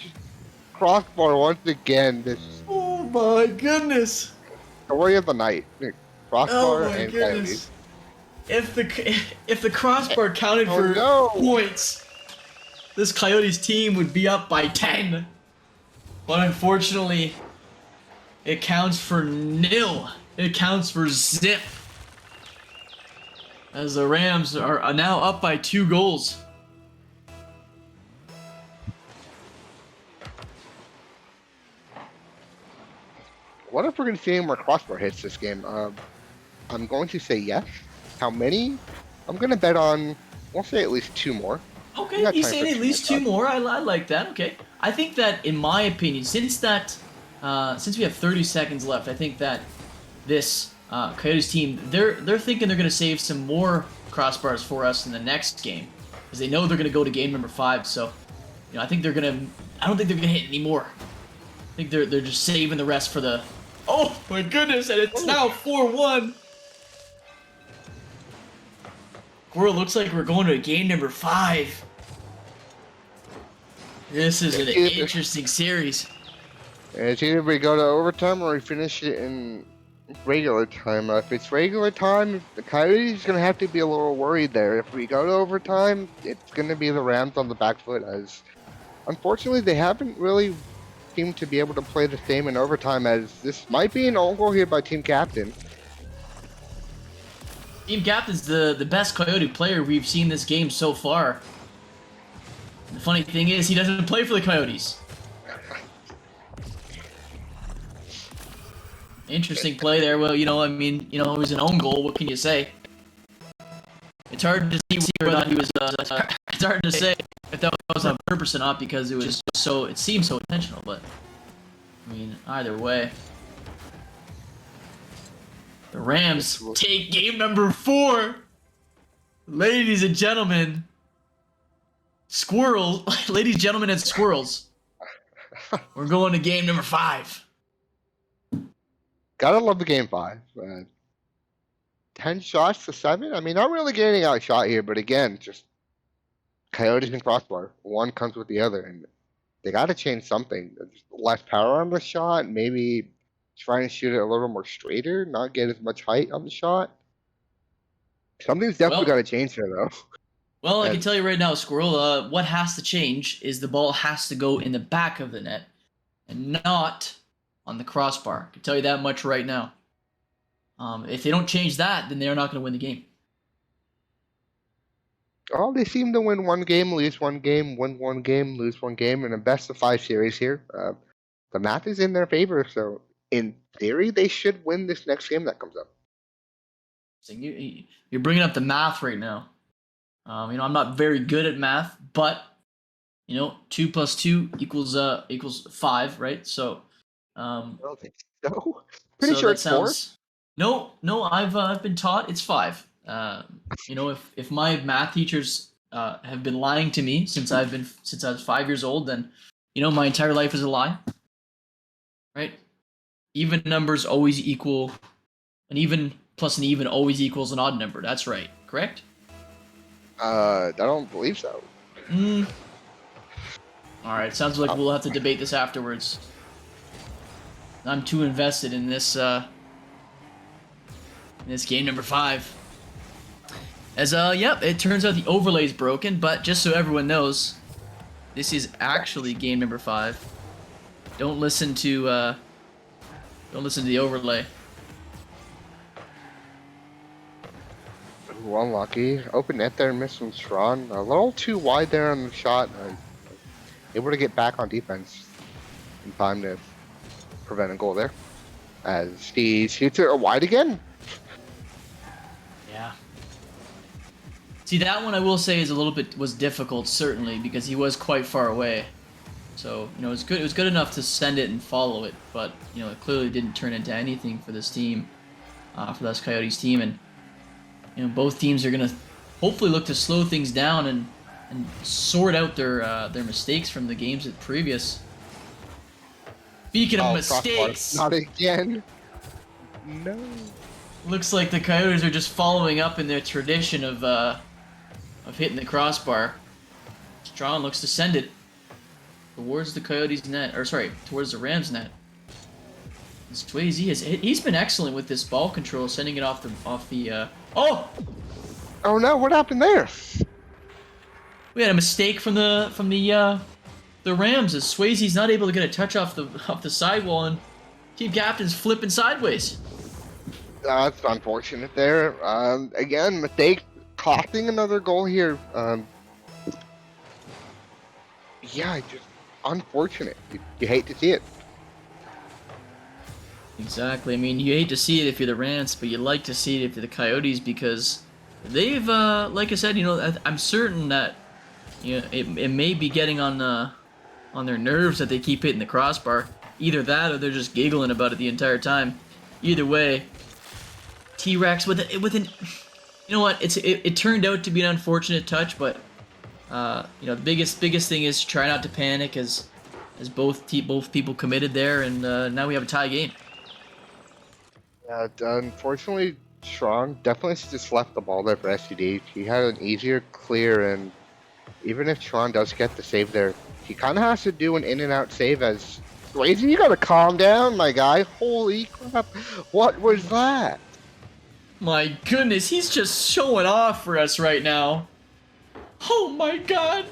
crossbar once again. This Oh my goodness! story of the night. Crossbar Oh my and goodness! Coyotes. If the crossbar counted Oh, for no. points, this Coyotes team would be up by 10. But unfortunately, it counts for nil. It counts for zip. As the Rams are now up by 2 goals. What if we're going to see more crossbar hits this game? I'm going to say yes. How many? I'm going to bet on, we'll say at least 2 more. Okay, he's saying at least 2 more. I like that. Okay, I think that, in my opinion, since we have 30 seconds left, I think that this Coyotes team, they're thinking they're going to save some more crossbars for us in the next game, because they know they're going to go to game number 5. So, I think they're going to. I don't think they're going to hit any more. I think they're just saving the rest for the. Oh my goodness! And it's now 4-1. Squirrel, looks like we're going to game number 5. This is an interesting series. It's either we go to overtime or we finish it in regular time. If it's regular time, the Coyotes going to have to be a little worried there. If we go to overtime, it's going to be the Rams on the back foot, as unfortunately they haven't really seemed to be able to play the same in overtime, as this might be an own goal here by Team Captain. Team Captain's the best Coyote player we've seen this game so far. The funny thing is, he doesn't play for the Coyotes. Interesting play there. Well, it was an own goal. What can you say? It's hard to see whether or not he was. It's hard to say if that was on purpose or not, because it seemed so intentional. But either way, the Rams take game number 4. Ladies and gentlemen, squirrels. Ladies, gentlemen, and squirrels. We're going to game number 5. Gotta love the game 5. 10 shots to 7. Not really getting outshot here, but again, just Coyotes and crossbar. One comes with the other, and they got to change something. There's less power on the shot. Maybe trying to shoot it a little more straighter, not get as much height on the shot. Something's definitely got to change here, though. Well, I can tell you right now, Squirrel, what has to change is the ball has to go in the back of the net and not on the crossbar. I can tell you that much right now. If they don't change that, then they're not going to win the game. Oh, they seem to win one game, lose one game, win one game, lose one game, in a best-of-5 series here. The math is in their favor, so in theory, they should win this next game that comes up. So you're bringing up the math right now. I'm not very good at math, but You know, 2 plus 2 equals 5, right? So, I don't think so. Pretty so sure that it's 4. sounds. No, no. I've been taught it's 5. You know, if my math teachers have been lying to me since I was 5 years old, then you know my entire life is a lie, right? Even numbers always equal an even plus an even always equals an odd number. That's right, correct? I don't believe so. Mm. All right. Sounds like Oh, we'll have to debate this afterwards. I'm too invested in this game number 5. As yep, it turns out the overlay's broken, but just so everyone knows, this is actually game number 5. Don't listen to the overlay. ooh, unlucky. Open net there, missing Tron. A little too wide there on the shot. Able to get back on defense in time to prevent a goal there. As he shoots it wide again. Yeah. See, that one I will say is a little bit was difficult, certainly, because he was quite far away. So, you know, it was good. It was good enough to send it and follow it, but you know, it clearly didn't turn into anything for this team, for this Coyotes team, and you know, both teams are gonna hopefully look to slow things down and sort out their mistakes from the games that previous. Speaking of Crossbar. mistakes, Not again. No. looks like the Coyotes are just following up in their tradition of hitting the crossbar. Strong looks to send it towards the Coyotes net, or sorry, towards the Rams net. And Swayze he's been excellent with this ball control, sending it off the. Oh, Oh no, what happened there? we had a mistake from the Rams as Swayze's not able to get a touch off the sidewall, and team captain's flipping sideways. That's unfortunate there. Again, mistake costing another goal here. Yeah, just unfortunate. You hate to see it. Exactly. I mean, you hate to see it if you're the Rams, but you like to see it if you're the Coyotes because they've, like I said, you know, I'm certain that you know it may be getting on their nerves that they keep hitting the crossbar. Either that, or they're just giggling about it the entire time. Either way, T-Rex with an, you know what? It turned out to be an unfortunate touch, but you know, the biggest thing is try not to panic as both people committed there, and now we have a tie game. Unfortunately, Strong definitely just left the ball there for SCD. He had an easier clear, and even if Tron does get the save there, he kind of has to do an in and out save as Lazy, you gotta calm down, my guy. Holy crap. What was that? My goodness, he's just showing off for us right now. Oh my god.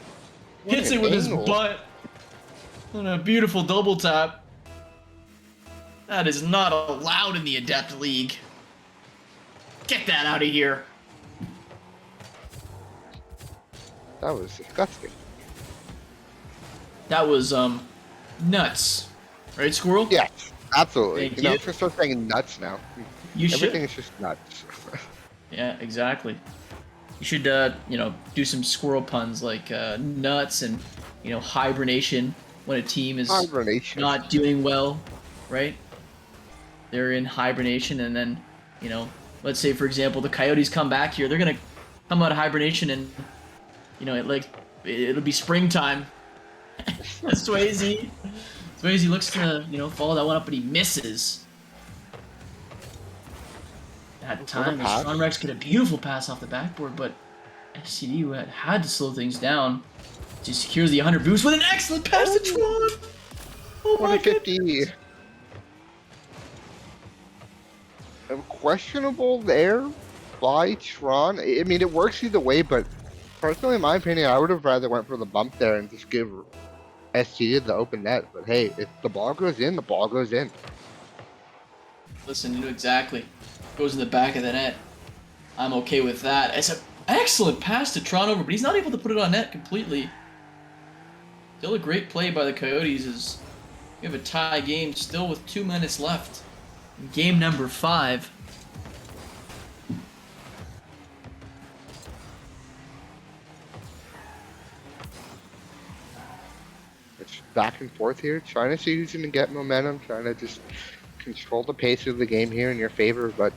What Hits an it with his angle. butt. On a beautiful double tap. That is not allowed in the Adept League. Get that out of here. That was disgusting. That was, nuts. Right, Squirrel? Yes, absolutely. Thank You know, you. I'm just start saying nuts now. You Everything should. is just nuts. Yeah, exactly. You should, you know, do some squirrel puns like nuts and, you know, hibernation when a team is Hibernation. not doing well, right? They're in hibernation, and then, you know, let's say for example the Coyotes come back here. They're gonna come out of hibernation, and you know, it'll be springtime. Swayze looks to, you know, follow that one up, but he misses. That time, pass. Sean Rex get a beautiful pass off the backboard, but FCD had to slow things down to secure the 100 boost with an excellent pass to Tron. Oh my goodness. 2050. Questionable there by Tron. I mean, it works either way, but personally, in my opinion, I would have rather went for the bump there and just give SG the open net. But hey, if the ball goes in, the ball goes in. Listen, you know exactly. Goes in the back of the net. I'm okay with that. It's an excellent pass to Tron over, but he's not able to put it on net completely. Still a great play by the Coyotes as we have a tie game still with 2 minutes left. In game number 5. just back and forth here, trying to see who's going to get momentum, trying to just control the pace of the game here in your favor. But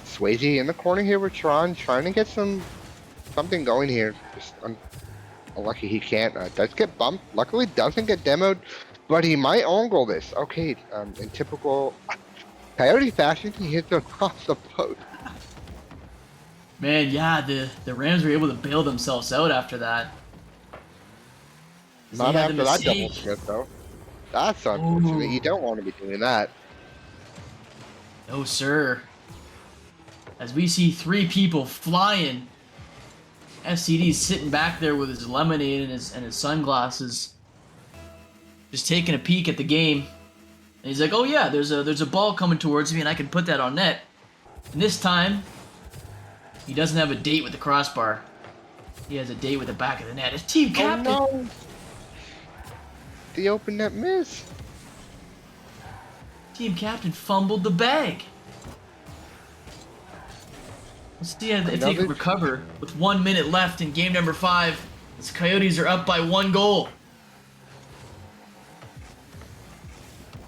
Swayze in the corner here with Tron, trying to get something going here. Just unlucky he can't. Does get bumped. Luckily doesn't get demoed, but he might own goal this. Okay, in typical Coyote fashion, he hits across the post. Man, yeah, the Rams were able to bail themselves out after that. So Not they had the after that mistake. double Smith though. That's unfortunate. You Ooh. don't want to be doing that. No, sir. As we see 3 people flying. SCD's sitting back there with his lemonade and his sunglasses, just taking a peek at the game. And he's like, "Oh yeah, there's a ball coming towards me, and I can put that on net." And this time, he doesn't have a date with the crossbar. He has a date with the back of the net. His team captain. Oh no! The open net miss. Team captain fumbled the bag. Let's see if they can recover with 1 minute left in game number 5. The Coyotes are up by 1 goal.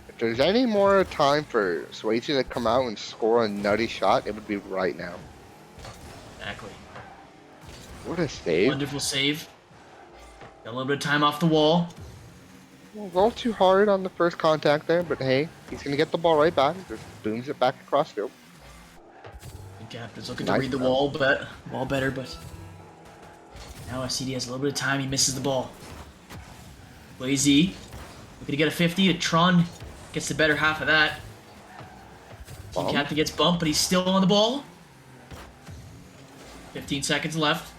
If there's any more time for Swayze to come out and score a nutty shot, it would be right now. Exactly. What a save. Wonderful save. Got a little bit of time off the wall. A little too hard on the first contact there, but hey, he's going to get the ball right back. Just booms it back across field. The captain's looking Nice to read the wall better, but now SCD has a little bit of time. He misses the ball. Lazy. Looking to get a 50. Tron gets the better half of that. Team captain gets bumped, but he's still on the ball. 15 seconds left.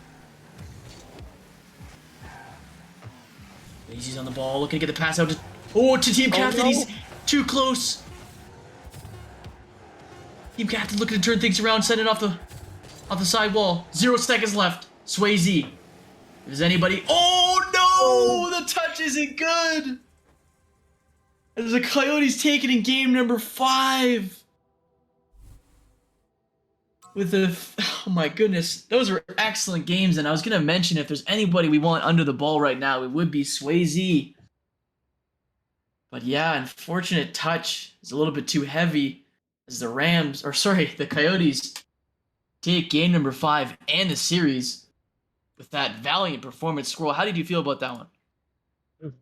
Lazy's on the ball, looking to get the pass out to team captain. No. He's too close. Team captain looking to turn things around, send it off the side wall. 0 seconds left. Swayze. If there's anybody. Oh no! The touch isn't good. As the Coyotes take it in game number 5. Oh my goodness, those were excellent games, and I was gonna mention if there's anybody we want under the ball right now, it would be Swayze. But yeah, unfortunate touch is a little bit too heavy as the Coyotes take game number 5 and the series with that valiant performance. Squirrel, how did you feel about that one?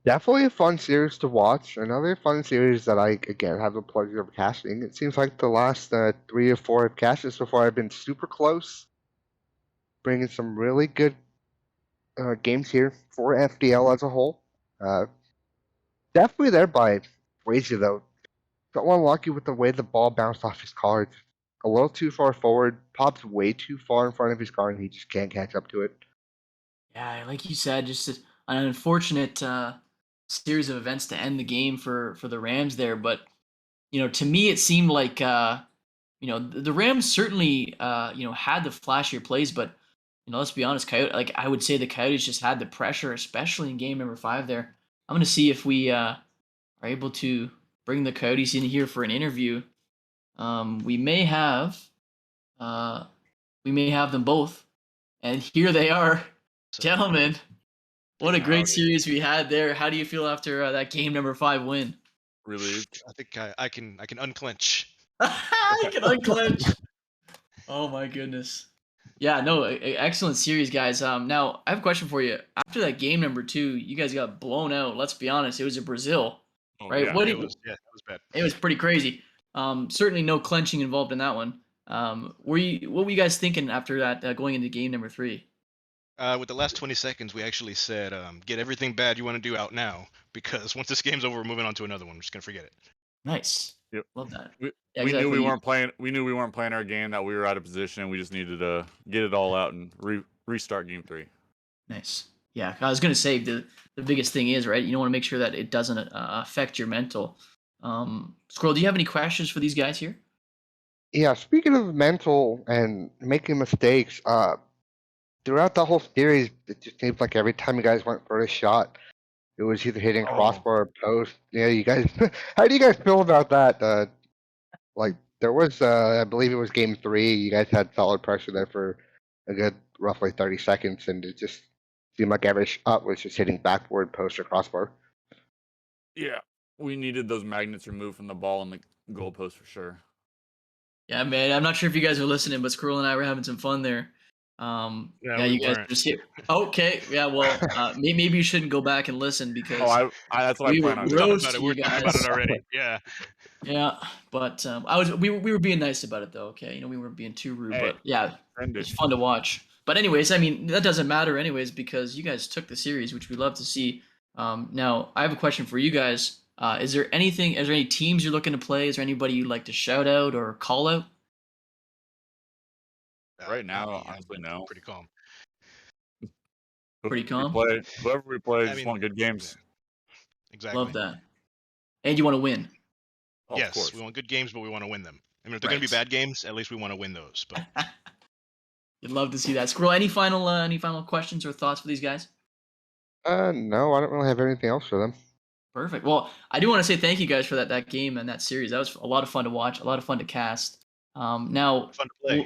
Definitely a fun series to watch. Another fun series that I, again, have the pleasure of casting. It seems like the last 3 or 4 I've casted so far have been super close. Bringing some really good games here for FDL as a whole. Definitely there by Swayze, though. Got unlucky with the way the ball bounced off his card. A little too far forward, pops way too far in front of his card, and he just can't catch up to it. Yeah, like you said, just an unfortunate series of events to end the game for the Rams there. But to me, it seemed like the Rams certainly had the flashier plays, but let's be honest, I would say the Coyotes just had the pressure, especially in game number 5 there. I'm gonna see if we are able to bring the Coyotes in here for an interview. We may have them both, and here they are, gentlemen. What a great series we had there. How do you feel after that game number 5 win? Relieved. I think I can unclench. I can unclench. Oh my goodness. Yeah, no, excellent series, guys. Now I have a question for you. After that game number 2, you guys got blown out. Let's be honest, it was in Brazil, right? Yeah, it was bad. It was pretty crazy. Certainly no clenching involved in that one. What were you guys thinking after that, going into game number 3? With the last 20 seconds, we actually said, get everything bad you want to do out now, because once this game's over, we're moving on to another one. We're just gonna forget it. Nice. Yep. Love that. We knew we weren't playing. We knew we weren't playing our game. That we were out of position. We just needed to get it all out and restart game 3. Nice. Yeah, I was gonna say the biggest thing is, right, you don't want to make sure that it doesn't affect your mental. Squirrel, do you have any questions for these guys here? Yeah, speaking of mental and making mistakes, throughout the whole series, it just seems like every time you guys went for a shot, it was either hitting crossbar or post. Yeah, you guys, how do you guys feel about that? Like, there was, I believe it was game 3, you guys had solid pressure there for a good roughly 30 seconds, and it just seemed like every shot was just hitting backboard, post, or crossbar. Yeah, we needed those magnets removed from the ball and the goalpost for sure. Yeah, man. I'm not sure if you guys are listening, but Squirrel and I were having some fun there. No, Yeah, we you guys weren't. just here. Okay, yeah. Well, maybe you shouldn't go back and listen Oh, because that's what I we were plan on We doing. thought about it. roasting We you were thinking about it guys. already. Yeah. Yeah, but we were being nice about it though. Okay, we weren't being too rude, Hey, but yeah, send it's it. fun to watch. But anyways, I mean that doesn't matter anyways because you guys took the series, which we love to see. Now I have a question for you guys. Is there any teams you're looking to play? Is there anybody you'd like to shout out or call out? Right Not now, me. I'm honestly, no. pretty calm. Pretty calm. Whoever we play, I just mean, want good yeah, games. Love exactly. that. And you want to win, Oh, of Yes, we course. want good games, but we want to win them. I mean, if they're going to be right? bad games, at least we want to win those. But You'd love to see that. Squirrel, any final questions or thoughts for these guys? No, I don't really have anything else for them. Perfect. Well, I do want to say thank you guys for that game and that series. That was a lot of fun to watch, a lot of fun to cast. Now, fun to play. yeah.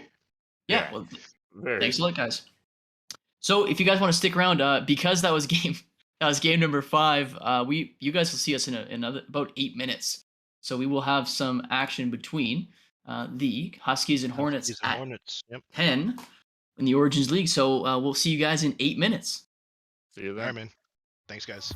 Yeah. Well, Very. thanks a lot, guys. So, if you guys want to stick around, because that was game number 5. You guys will see us in another about 8 minutes. So we will have some action between the Huskies and Hornets Huskies and at Hornets. Yep. 10 in the Origins League. So we'll see you guys in 8 minutes. See you All then. right, man. Thanks, guys.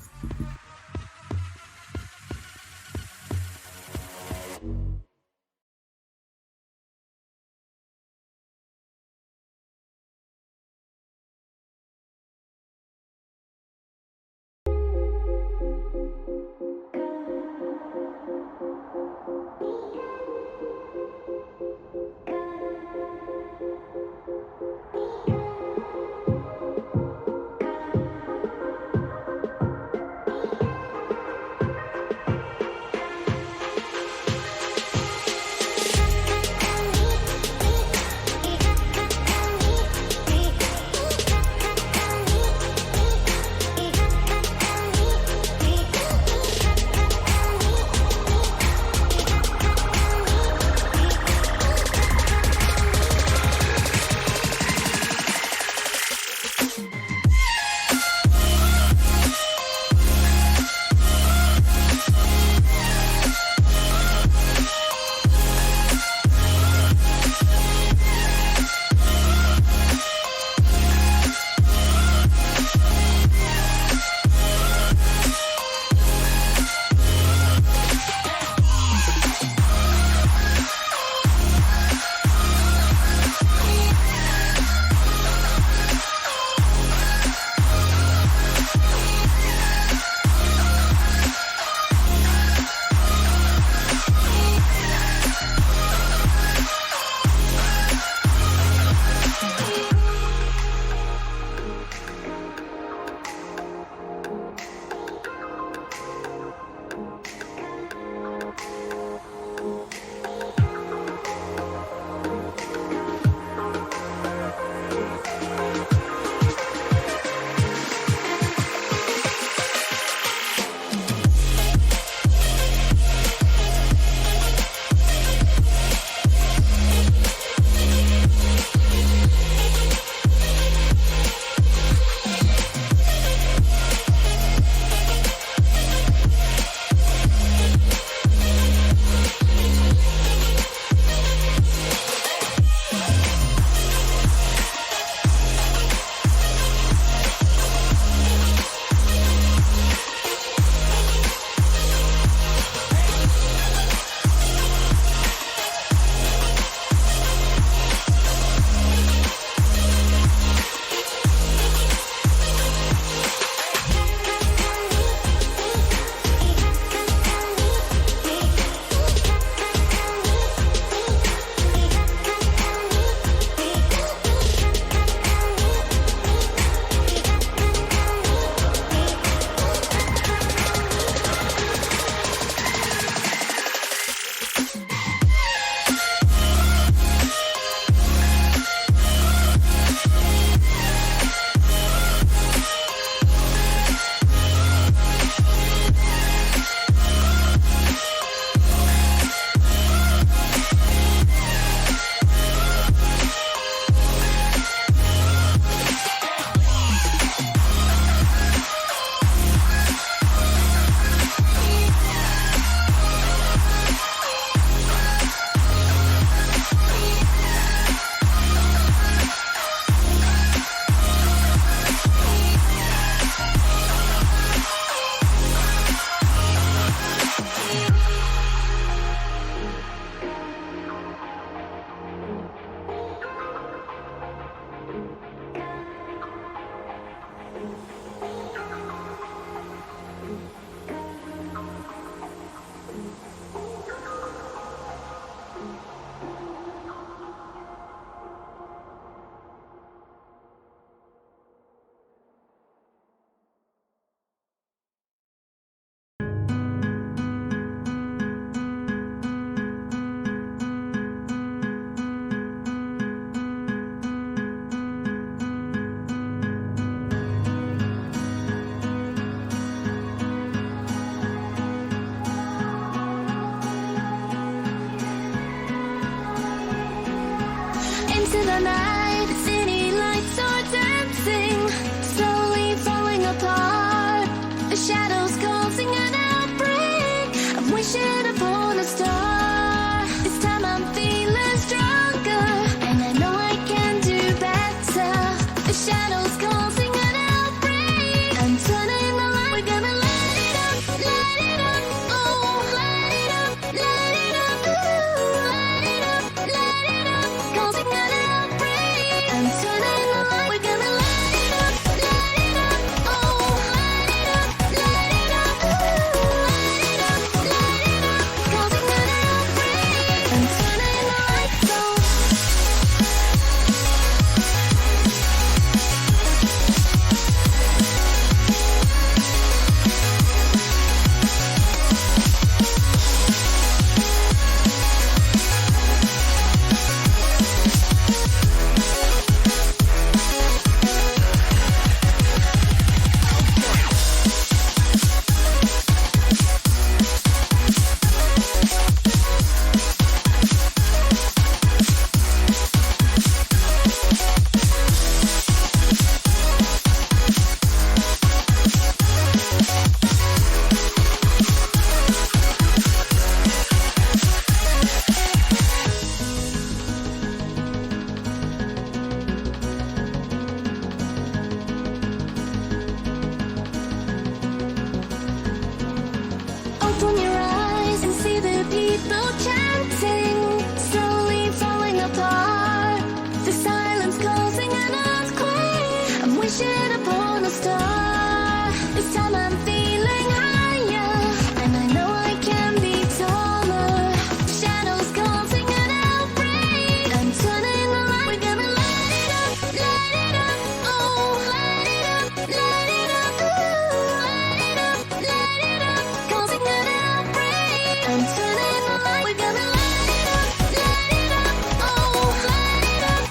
silence causing an outbreak. And turning the light, we're gonna light it up, oh, light it up, ooh, light it up, causing an outbreak. And turning the light, we're gonna light it up, oh, light it up, ooh, light it up, causing an outbreak. And turning the lights on. Open your eyes and see the people chanting, slowly falling apart. The silence causing an earthquake. I'm wishing upon a star. This time I'm feeling higher, and I know I can be taller. Shadows causing an outbreak. I'm turning the light, we're gonna light it up, oh, light it up, ooh, light it up, causing an outbreak. And turning the light, we're gonna light it up, oh, light it up,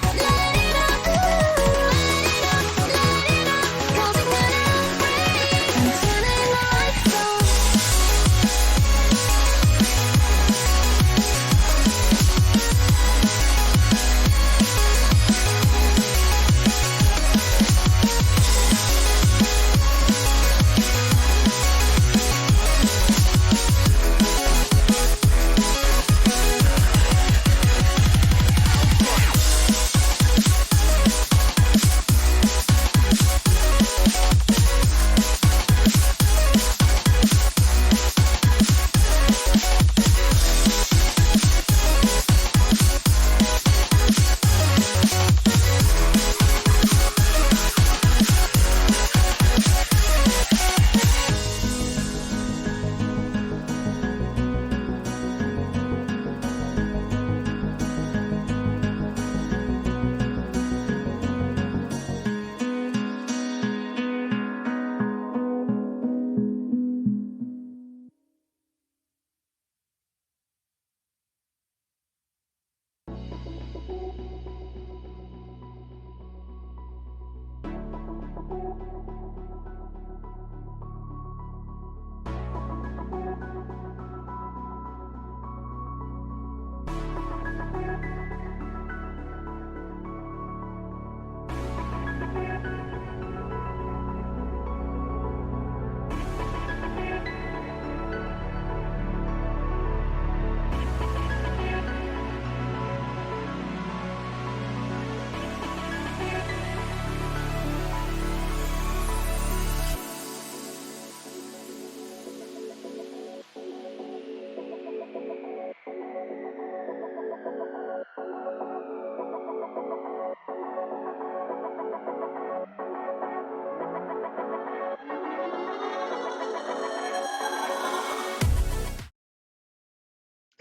ooh, light it up, causing an outbreak. And turning the lights on.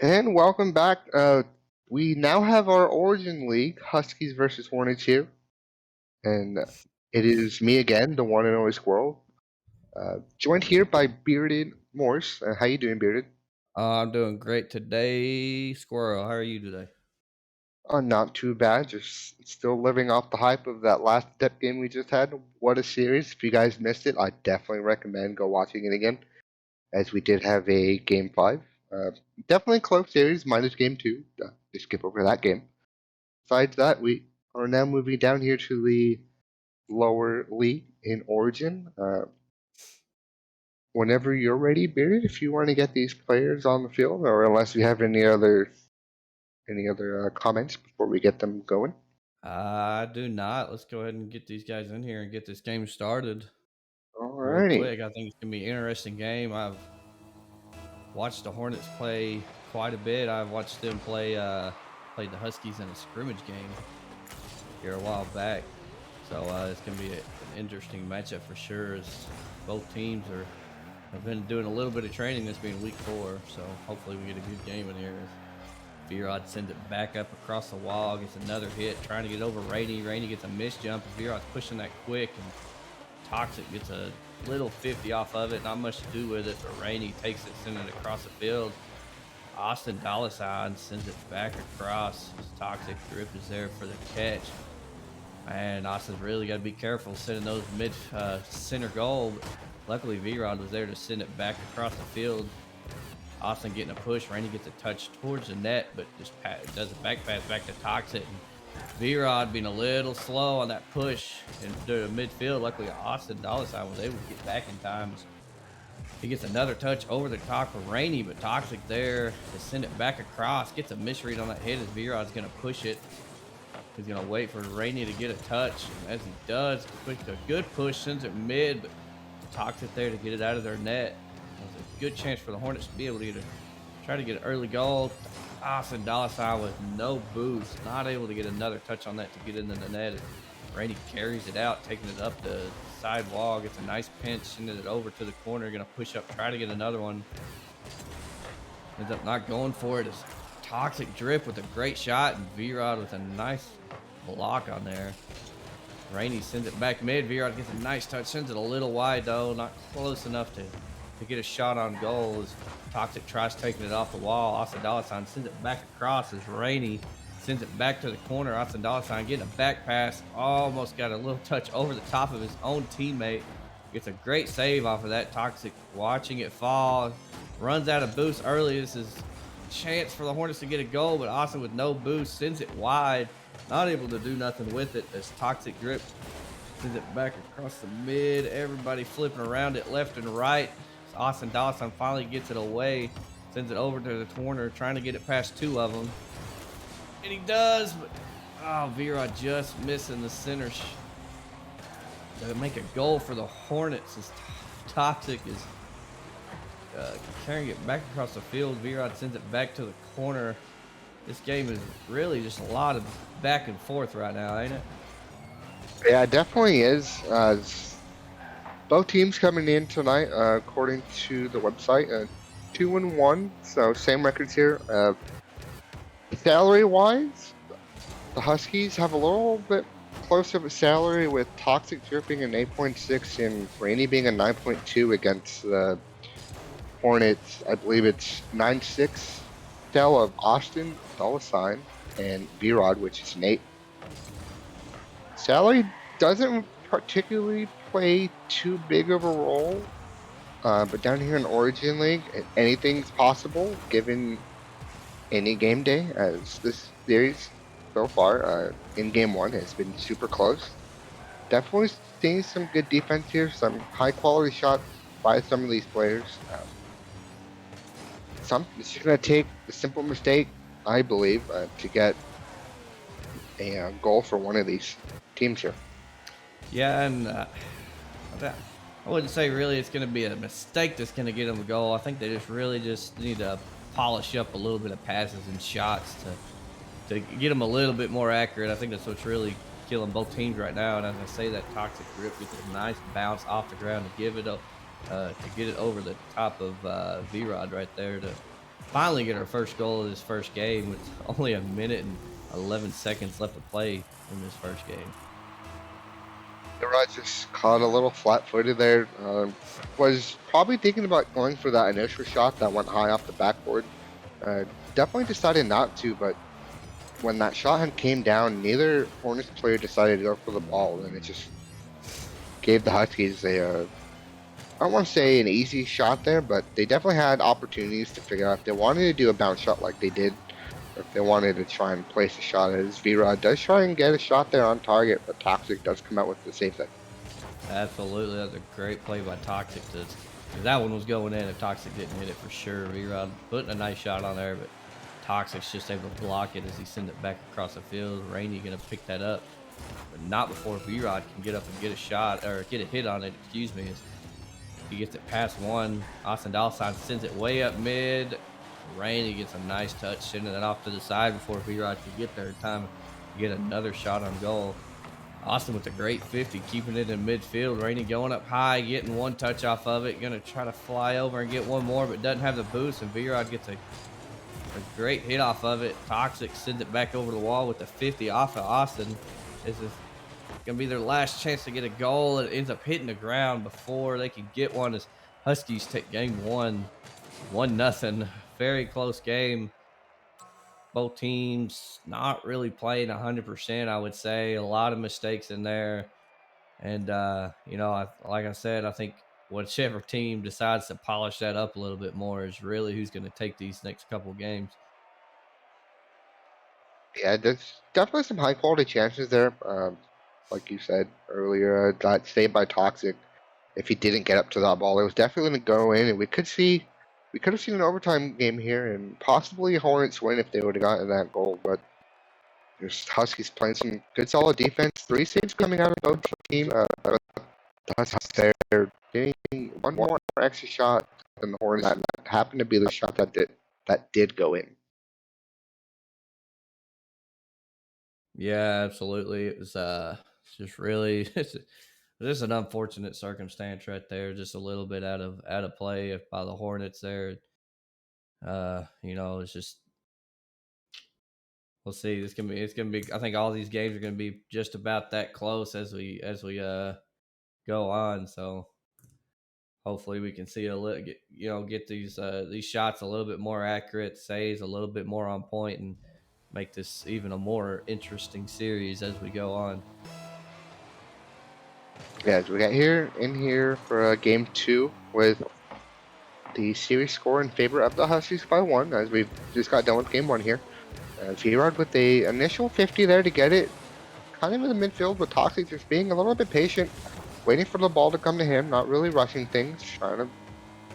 And welcome back. We now have our Origin League, Huskies versus Hornets here. And it is me again, the one and only Squirrel. Joined here by Bearded Morse. How you doing, Bearded? I'm doing great today, Squirrel. How are you today? Not too bad. Just still living off the hype of that last step game we just had. What a series. If you guys missed it, I definitely recommend go watching it again, as we did have a Game 5. Definitely a close series, minus Game 2. Just skip over that game. Besides that, we are now moving down here to the lower league in Origin. Whenever you're ready, Bearded, if you want to get these players on the field, or unless you have any other comments before we get them going. I do not. Let's go ahead and get these guys in here and get this game started real Alrighty. quick. I think it's gonna be an interesting game. I've watched the Hornets play quite a bit. I've watched them played the Huskies in a scrimmage game here a while back. So it's gonna be an interesting matchup for sure. As both teams have been doing a little bit of training. This being week 4, so hopefully we get a good game in here. Virod sends it back up across the wall, gets another hit, trying to get over Rainey. Rainey gets a missed jump. Virod's pushing that quick, and Toxic gets a little 50 off of it. Not much to do with it, but Rainey takes it, sending it across the field. Austin Dollarsign sends it back across. Toxic Drip is there for the catch. And Austin's really got to be careful sending those mid center goal. But luckily, Virod was there to send it back across the field. Austin getting a push. Rainey gets a touch towards the net, but just does a back pass back to Toxic. Virod being a little slow on that push into the midfield. Luckily, Austin Dollarsign was able to get back in time. He gets another touch over the top of Rainey, but Toxic there to send it back across. Gets a misread on that hit as Virod's going to push it. He's going to wait for Rainey to get a touch. And as he does, a good push, sends it mid, but Toxic there to get it out of their net. There's a good chance for the Hornets to be able to try to get an early goal. Austin Dollarsign with no boost, not able to get another touch on that to get into the net. Rainey carries it out, taking it up the side wall, gets a nice pinch, sending it over to the corner, gonna push up, try to get another one. Ends up not going for it. It's Toxic Drip with a great shot, and Virod with a nice block on there. Rainey sends it back mid. Virod gets a nice touch, sends it a little wide though, not close enough to get a shot on goal. As Toxic tries taking it off the wall. Austin Dollarsign sends it back across as Rainey sends it back to the corner. Austin Dollarsign getting a back pass. Almost got a little touch over the top of his own teammate. Gets a great save off of that. Toxic watching it fall. Runs out of boost early. This is a chance for the Hornets to get a goal, but Austin with no boost sends it wide. Not able to do nothing with it as Toxic Drip sends it back across the mid. Everybody flipping around it left and right. Austin Dollarsign finally gets it away, sends it over to the corner, trying to get it past 2 of them. And he does, but Virod just missing the center. To make a goal for the Hornets as Toxic is carrying it back across the field. Virod sends it back to the corner. This game is really just a lot of back and forth right now, ain't it? Yeah, it definitely is. Both teams coming in tonight, according to the website, 2-1, so same records here. Salary-wise, the Huskies have a little bit closer of a salary, with Toxic Dripping an 8.6 and Rainey being a 9.2 against the Hornets. I believe it's 9.6 sale of Austin Dollarsign and Virod, which is an 8. Salary doesn't particularly play too big of a role, but down here in Origin League, anything's possible given any game day, as this series so far in game 1 has been super close. Definitely seeing some good defense here, some high quality shots by some of these players. It's just going to take a simple mistake, I believe, to get a goal for one of these teams here. Yeah, and I wouldn't say really it's going to be a mistake that's going to get them a goal. I think they just need to polish up a little bit of passes and shots to get them a little bit more accurate. I think that's what's really killing both teams right now. And as I say, that Toxic Drip gets a nice bounce off the ground to give it up, to get it over the top of Virod right there to finally get our first goal of this first game with only 1 minute and 11 seconds left to play in this first game. Virod just caught a little flat-footed there. Was probably thinking about going for that initial shot that went high off the backboard. Definitely decided not to, but when that shot came down, neither Hornets player decided to go for the ball, and it just gave the Huskies I don't want to say an easy shot there, but they definitely had opportunities to figure out if they wanted to do a bounce shot like they did, or if they wanted to try and place a shot. As Virod does try and get a shot there on target, but Toxic does come out with the save there. Absolutely, that's a great play by Toxic. That one was going in if Toxic didn't hit it for sure. Virod putting a nice shot on there, but Toxic's just able to block it as he sends it back across the field. Rainey gonna pick that up, but not before V-Rod can get up and get a shot or get a hit on it. Excuse me. As he gets it past one. Austin Dollarsign sends it way up mid. Rainey gets a nice touch, sending it off to the side before V-Rod can get there in time to get another shot on goal. Austin with a great 50, keeping it in midfield. Rainey going up high, getting one touch off of it. Gonna try to fly over and get one more, but doesn't have the boost. And V-Rod gets a great hit off of it. Toxic sends it back over the wall with the 50 off of Austin. This is gonna be their last chance to get a goal. It ends up hitting the ground before they can get one as Huskies take game 1-0. Very close game. Both teams not really playing 100%, I would say. A lot of mistakes in there. And, like I said, I think whichever team decides to polish that up a little bit more is really who's going to take these next couple games. Yeah, there's definitely some high quality chances there. Like you said earlier, that save by Toxic. If he didn't get up to that ball, it was definitely going to go in, and we could have seen an overtime game here, and possibly Hornets win if they would have gotten that goal. But just Huskies playing some good, solid defense. 3 saves coming out of both teams. The Huskies they're getting one more extra shot than the Hornets. That happened to be the shot that did go in. Yeah, absolutely. It was just really just an unfortunate circumstance right there. Just a little bit out of play by the Hornets there. It's just we'll see. It's gonna be. I think all these games are gonna be just about that close as we go on. So hopefully we can see get these shots a little bit more accurate, saves a little bit more on point, and make this even a more interesting series as we go on. Yeah, so we got in here for game 2 with the series score in favor of the Huskies by 1, as we've just got done with game 1 here. V-Rod with the initial 50 there to get it kind of in the midfield, with Toxic just being a little bit patient, waiting for the ball to come to him, not really rushing things, trying to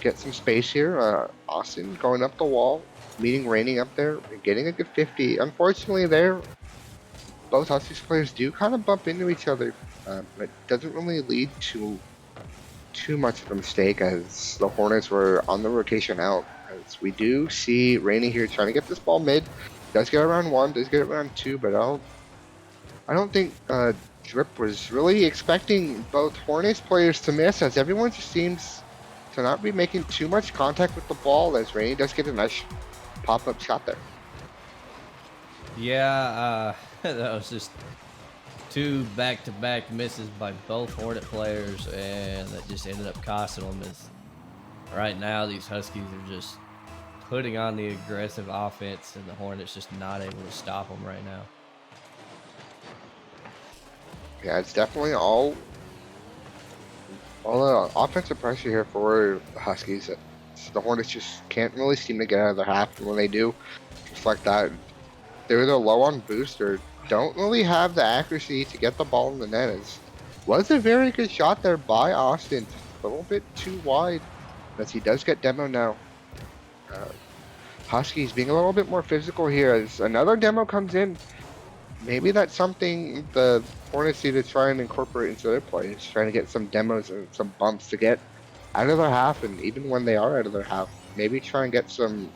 get some space here. Austin going up the wall, meeting Rainey up there, and getting a good 50. Unfortunately there, both Huskies players do kind of bump into each other. It doesn't really lead to too much of a mistake, as the Hornets were on the rotation out. As we do see Rainey here trying to get this ball mid. Does get around 1, does get around 2, but I don't think Drip was really expecting both Hornets players to miss, as everyone just seems to not be making too much contact with the ball, as Rainey does get a nice pop-up shot there. Yeah, that was just 2 back-to-back misses by both Hornet players, and that just ended up costing them. As right now these Huskies are just putting on the aggressive offense, and the Hornets just not able to stop them right now. Yeah, it's definitely all offensive pressure here for the Huskies. The Hornets just can't really seem to get out of their half, and when they do, just like that, they're either low on boost or don't really have the accuracy to get the ball in the net. It was a very good shot there by Austin, just a little bit too wide, as he does get demo now. Huskies being a little bit more physical here as another demo comes in. Maybe that's something the Hornets need to try and incorporate into their play. Is trying to get some demos and some bumps to get out of their half, and even when they are out of their half, maybe try and get some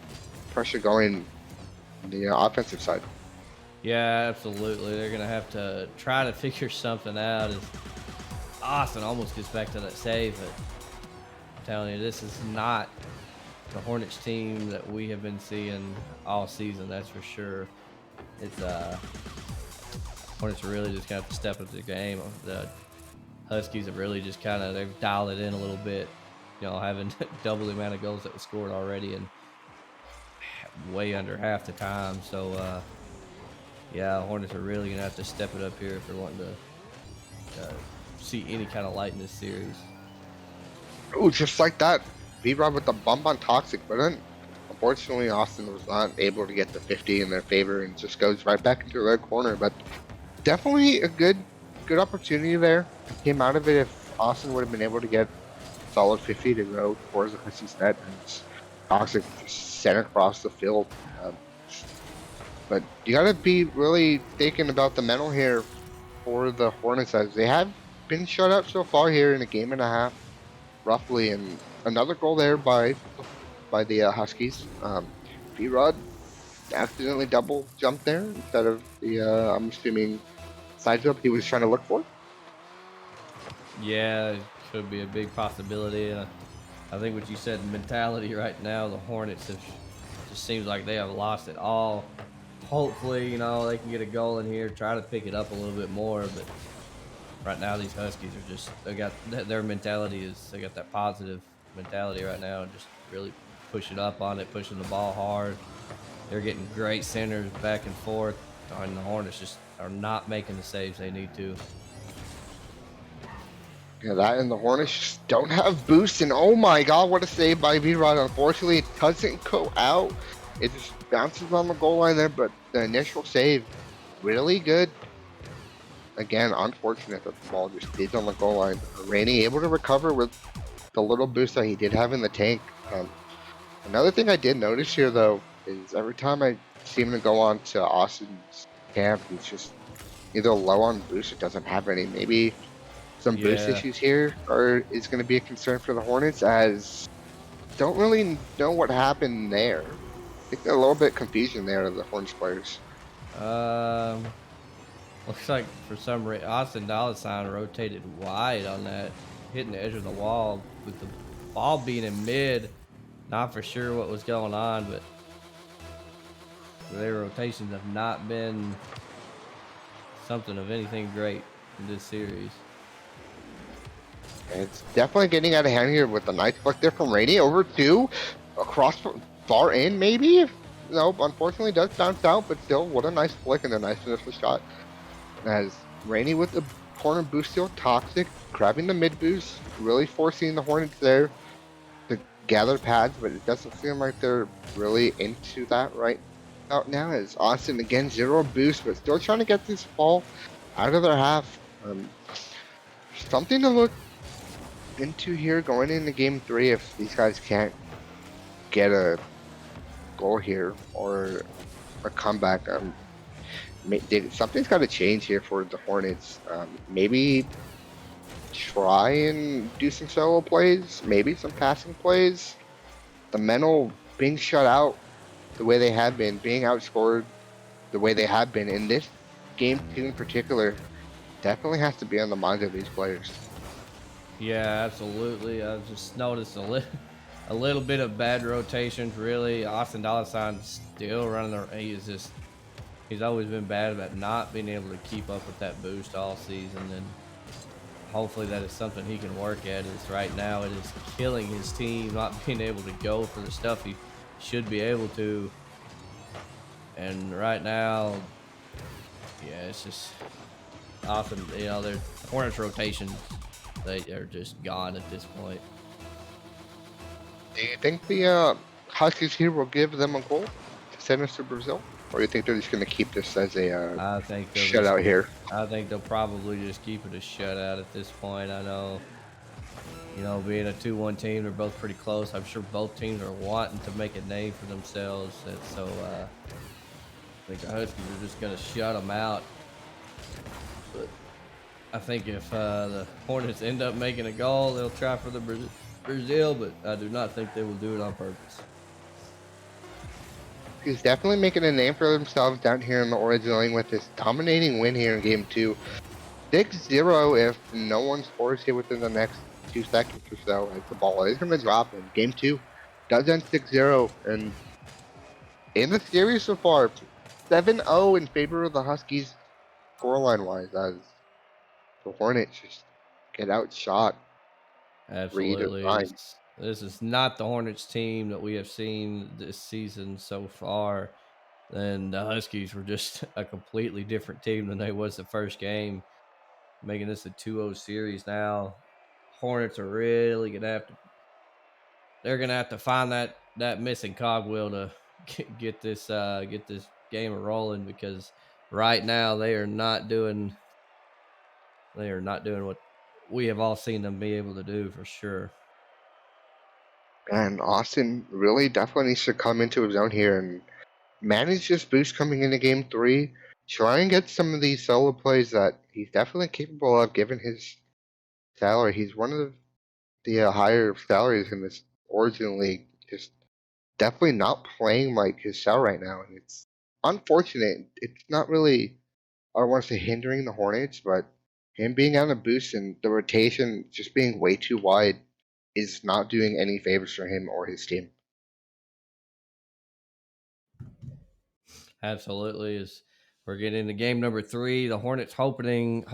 pressure going on the offensive side. Yeah, absolutely. They're going to have to try to figure something out. As Austin almost gets back to that save, but I'm telling you, this is not the Hornets team that we have been seeing all season, that's for sure. It's Hornets are really just going to have to step up the game. The Huskies have really just they've dialed it in a little bit, having double the amount of goals that was scored already and way under half the time. So, yeah, Hornets are really going to have to step it up here if they're wanting to see any kind of light in this series. Oh, just like that. V-Rod with the bump on Toxic, but then unfortunately Austin was not able to get the 50 in their favor and just goes right back into their corner. But definitely a good opportunity there. Came out of it if Austin would have been able to get solid 50 to go towards the Huskies net, and Toxic just sent across the field. But you gotta be really thinking about the mental here for the Hornets, as they have been shut out so far here in a game and a half, roughly, and another goal there by the Huskies. V-Rod accidentally double jumped there instead of the I'm assuming side jump he was trying to look for. Yeah, it could be a big possibility. I think what you said, mentality right now, the Hornets have just seems like they have lost it all. Hopefully, they can get a goal in here, try to pick it up a little bit more. But right now, these Huskies are they got their mentality is they got that positive mentality right now, and just really pushing up on it, pushing the ball hard. They're getting great centers back and forth, and the Hornets just are not making the saves they need to. Yeah, that and the Hornets just don't have boost, and oh my god, what a save by V-Rod. Unfortunately, it doesn't go out. It just bounces on the goal line there, but the initial save, really good. Again, unfortunate that the ball just stays on the goal line. Rainey able to recover with the little boost that he did have in the tank. Another thing I did notice here, though, is every time I see him to go on to Austin's camp, he's just either low on boost or doesn't have any. Maybe some boost Yeah. issues here is going to be a concern for the Hornets, as don't really know what happened there. I think a little bit confusion there of the Hornets players. Looks like for some reason Austin Dollar rotated wide on that, hitting the edge of the wall with the ball being in mid. Not for sure what was going on, but their rotations have not been something of anything great in this series. And it's definitely getting out of hand here with the nice flick there from Rainey over to across far in, maybe? Nope, unfortunately does bounce out, but still, what a nice flick and a nice initial shot. As Rainey with the corner boost still toxic, grabbing the mid boost, really forcing the Hornets there to gather pads, but it doesn't seem like they're really into that right out now, as Austin again 0 boost, but still trying to get this ball out of their half. Something to look into here going into game 3 if these guys can't get a goal here or a comeback. Something's got to change here for the Hornets. Maybe try and do some solo plays, maybe some passing plays. The mental being shut out the way they have been, being outscored the way they have been in this game 2 in particular, definitely has to be on the minds of these players. Yeah, absolutely. I've just noticed a little bit of bad rotations. Really, Austin Dollar still running the. He's always been bad about not being able to keep up with that boost all season, and hopefully that is something he can work at. Is right now it is killing his team, not being able to go for the stuff he should be able to. And right now, yeah, it's just often their Hornets rotations, they are just gone at this point. Do you think the Huskies here will give them a goal to send us to Brazil? Or do you think they're just going to keep this as a I think shutout here? I think they'll probably just keep it a shutout at this point. I know, being a 2-1 team, they're both pretty close. I'm sure both teams are wanting to make a name for themselves. And so I think the Huskies are just going to shut them out. But I think if the Hornets end up making a goal, they'll try for the Brazil, but I do not think they will do it on purpose. He's definitely making a name for themselves down here in the Origin Lane with this dominating win here in game 2. 6-0 if no one scores here within the next 2 seconds or so, as the ball is going to drop in game 2. Does end 6-0, and in the series so far, 7-0 in favor of the Huskies scoreline wise, as the Hornets just get outshot. Absolutely. This is not the Hornets team that we have seen this season so far. And the Huskies were just a completely different team than they was the first game, making this a 2-0 series now. Hornets are really they're gonna have to find that missing cogwheel to get this game rolling, because right now they are not doing what we have all seen them be able to do for sure. And Austin really definitely needs to come into his own here and manage this boost coming into game 3. Try and get some of these solo plays that he's definitely capable of given his salary. He's one of the higher salaries in this Origin League. Just definitely not playing like his cell right now, and it's unfortunate. It's not really, I don't want to say hindering the Hornets, but him being on a boost and the rotation just being way too wide is not doing any favors for him or his team. Absolutely. As we're getting into game number 3, the Hornets hoping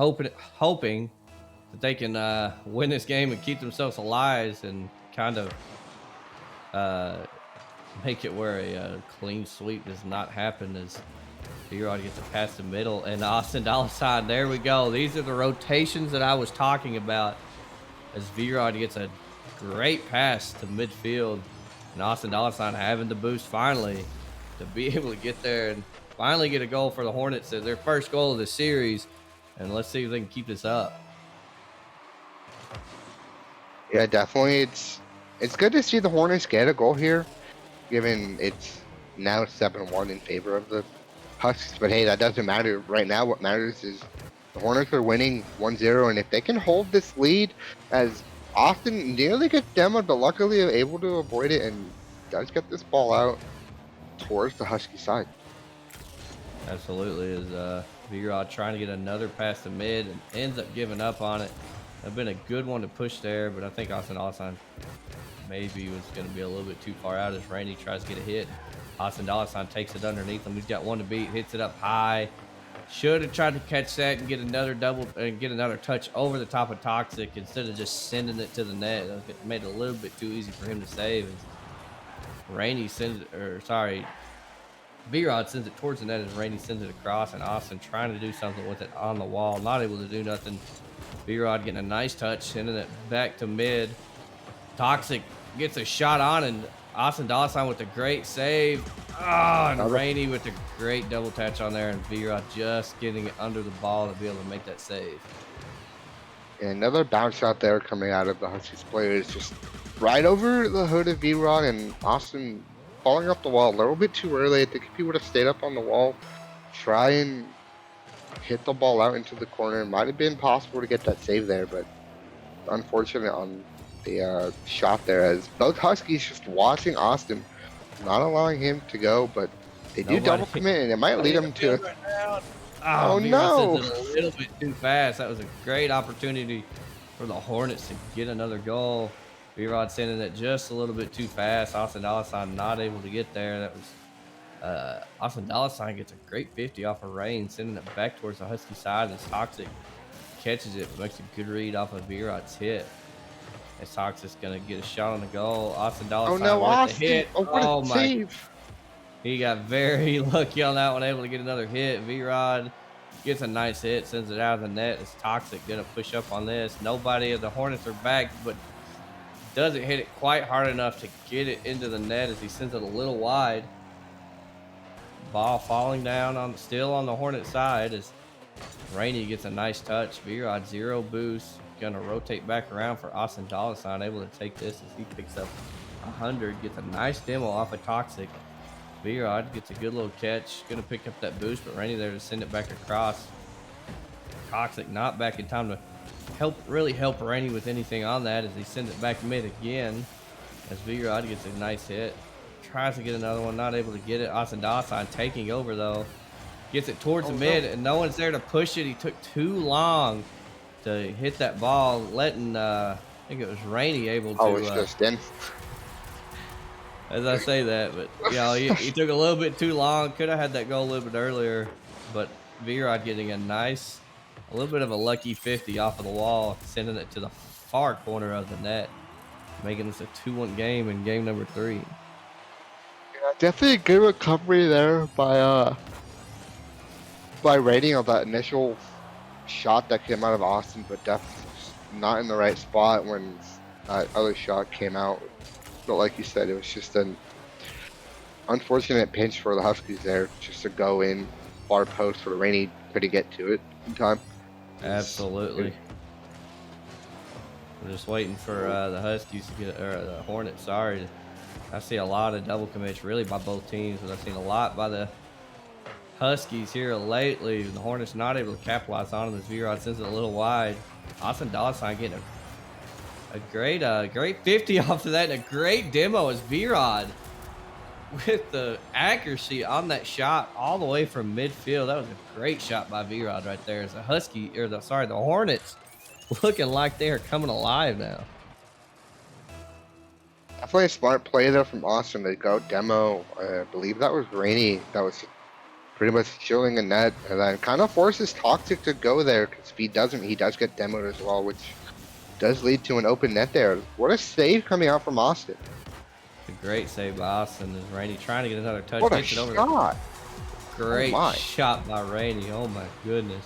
that they can win this game and keep themselves alive and kind of make it where a clean sweep does not happen as V-Rod gets it past the middle. And Austin Dollar, there we go. These are the rotations that I was talking about as V-Rod gets a great pass to midfield. And Austin Dollar having the boost finally to be able to get there and finally get a goal for the Hornets as their first goal of the series. And let's see if they can keep this up. Yeah, definitely. It's good to see the Hornets get a goal here, given it's now 7-1 in favor of the Huskies. But hey, that doesn't matter right now. What matters is the Hornets are winning 1-0, and if they can hold this lead, as Austin nearly gets demoed, but luckily able to avoid it and does get this ball out towards the Husky side. Absolutely, is V-Rod trying to get another pass to mid and ends up giving up on it. That'd been a good one to push there, but I think Austin Dollar maybe was going to be a little bit too far out as Randy tries to get a hit. Austin Dollar takes it underneath him. He's got one to beat, hits it up high. Should have tried to catch that and get another double and get another touch over the top of Toxic instead of just sending it to the net. It made it a little bit too easy for him to save. Randy sends it, or sorry, V-Rod sends it towards the net as Randy sends it across, and Austin trying to do something with it on the wall, not able to do nothing. V-Rod getting a nice touch, sending it back to mid. Toxic gets a shot on, and Austin Dollar with a great save. Oh, and Rainey with a great double touch on there, and V-Rod just getting it under the ball to be able to make that save. And another bounce shot there coming out of the Huskies player is just right over the hood of V-Rod, and Austin falling off the wall a little bit too early. I think if he would have stayed up on the wall, try and hit the ball out into the corner, it might have been possible to get that save there, but unfortunate on the shot there as both Huskies just watching Austin, not allowing him to go, but they do double commit, and it might lead them to... Oh no! A little bit too fast. That was a great opportunity for the Hornets to get another goal. V-Rod sending it just a little bit too fast. Austin Dollar not able to get there. That was Austin Dollar gets a great 50 off of Rain, sending it back towards the Husky side. As Toxic catches it, makes a good read off of V-Rod's hit. As Toxic's gonna get a shot on the goal. Austin Dollar oh no, Austin! Hit. Oh, what a save! He got very lucky on that one, able to get another hit. V-Rod gets a nice hit, sends it out of the net. It's Toxic gonna push up on this. Nobody of the Hornets are back, but doesn't hit it quite hard enough to get it into the net as he sends it a little wide. Ball falling down still on the Hornet side as Rainey gets a nice touch. V-Rod 0 boost. Gonna rotate back around for Austin Dollar, able to take this as he picks up 100. Gets a nice demo off of Toxic. V-Rod gets a good little catch. Gonna pick up that boost, but Rainey there to send it back across. Toxic not back in time to really help Rainey with anything on that as he sends it back mid again. As V-Rod gets a nice hit. Tries to get another one, not able to get it. Austin Dollar taking over though. Gets it towards the mid, and no one's there to push it. He took too long to hit that ball, letting I think it was Rainey able to. Oh, it's just in. As I say that, but he took a little bit too long. Could have had that goal a little bit earlier, but V-Rod getting a little bit of a lucky 50 off of the wall, sending it to the far corner of the net, making this a 2-1 game in game number 3. Yeah, definitely a good recovery there by Rainey on that initial shot that came out of Austin, but definitely not in the right spot when that other shot came out. But like you said, it was just an unfortunate pinch for the Huskies there, just to go in far post for Rainey couldn't get to it in time. Absolutely. We're just waiting for the Huskies to get, or the Hornets, to I see a lot of double commits really by both teams, but I've seen a lot by the Huskies here lately. The Hornets not able to capitalize on them as V-Rod sends it a little wide. Austin Dollarsign getting a great 50 off of that, and a great demo as V-Rod with the accuracy on that shot all the way from midfield. That was a great shot by V-Rod right there. As the the Hornets looking like they are coming alive now. Definitely a smart play there from Austin to go demo. I believe that was Rainey that was pretty much chilling in net, and then kind of forces Toxic to go there because if he doesn't, he does get demoed as well, which does lead to an open net there. What a save coming out from Austin. A great save by Austin as Rainey trying to get another touch. What a Gets it over shot. Great my. shot by Rainey. Oh my goodness.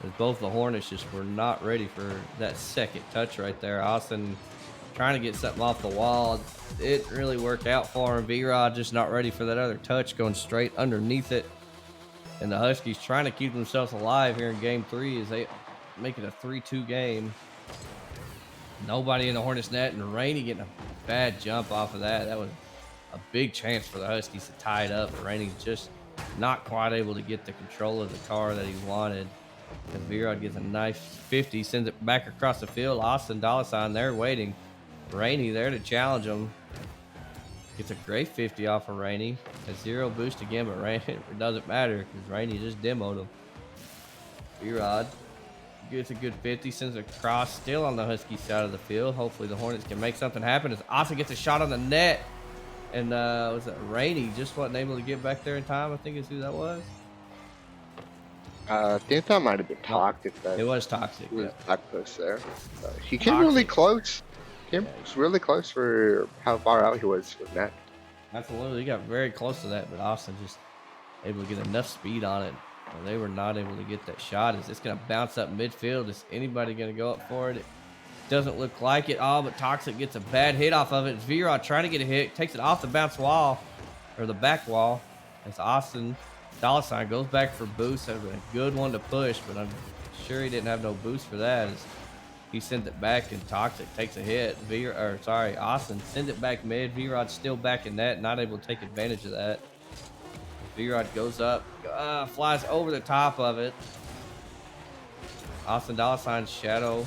As both the Hornets just were not ready for that second touch right there. Austin trying to get something off the wall. It didn't really work out for him. V-Rod just not ready for that other touch, going straight underneath it. And the Huskies trying to keep themselves alive here in game 3 as they make it a 3-2 game. Nobody in the Hornets net, and Rainey getting a bad jump off of that. That was a big chance for the Huskies to tie it up, but Rainey just not quite able to get the control of the car that he wanted. And V-Rod gets a nice 50, sends it back across the field. Austin Dollarsign there waiting. Rainey there to challenge him. Gets a great 50 off of Rainey. A 0 boost again, but Rainey, it doesn't matter because Rainey just demoed him. V-Rod gets a good 50, sends it across, still on the Husky side of the field. Hopefully the Hornets can make something happen as Austin gets a shot on the net. And was it Rainey just wasn't able to get back there in time, I think is who that was. I think that might have been Toxic. That It was Toxic. was Yeah. back post there. He came really Toxic. close. Came Yeah. really close for how far out he was with net. Absolutely. He got very close to that, but Austin just able to get enough speed on it. Well, they were not able to get that shot. Is it's going to bounce up midfield? Is anybody going to go up for it? It doesn't look like it. Oh, but Toxic gets a bad hit off of it. It's V-Rod trying to get a hit. Takes it off the bounce wall, or the back wall. It's Austin Dollarsign goes back for boost. That was a good one to push, but I'm sure he didn't have no boost for that. As he sent it back, and Toxic takes a hit. Austin sends it back mid. V-Rod's still back in net, not able to take advantage of that. V-Rod goes up, flies over the top of it. Austin Dollarsign's shadow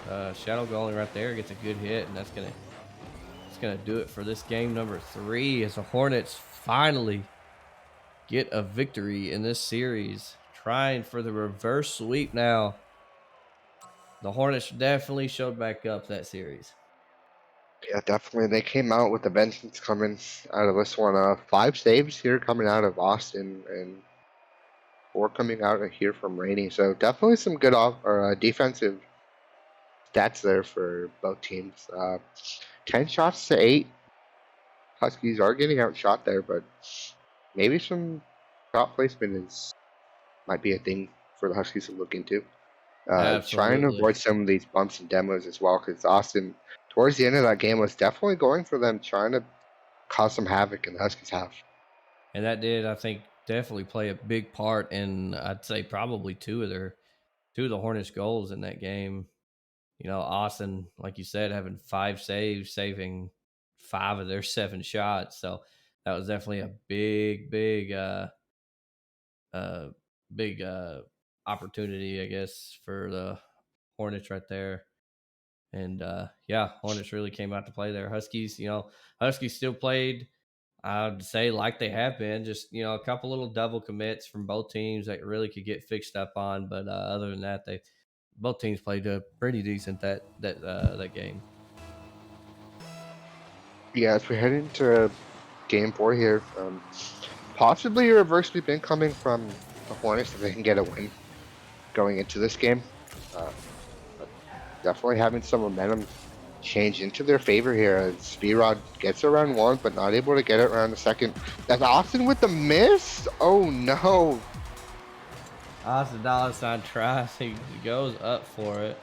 goalie right there gets a good hit, and that's gonna do it for this game number 3 as the Hornets finally get a victory in this series, trying for the reverse sweep now. The Hornets definitely showed back up that series. Yeah, definitely. They came out with the vengeance coming out of this one. 5 saves here coming out of Austin, and 4 coming out of here from Rainey. So definitely some good defensive stats there for both teams. 10 shots to 8. Huskies are getting outshot there, but maybe some shot placement might be a thing for the Huskies to look into. Trying to Absolutely. avoid some of these bumps and demos as well, because Austin, towards the end of that game, was definitely going for them, trying to cause some havoc in the Huskies' half. And that did, I think, definitely play a big part in, I'd say, probably two of the Hornets' goals in that game. You know, Austin, like you said, having 5 saves, saving 5 of their 7 shots. So that was definitely a big opportunity, I guess, for the Hornets right there. And yeah, Hornets really came out to play there. Huskies still played, I would say, like they have been, just, you know, a couple little double commits from both teams that really could get fixed up on. But other than that, both teams played pretty decent that game. Yeah, as we head into game 4 here, possibly a reverse sweep incoming from the Hornets if they can get a win going into this game. But definitely having some momentum change into their favor here as V-Rod gets around 1 but not able to get it around the 2nd. That's Austin with the miss. Oh no. Austin Dollarsign tries, he goes up for it.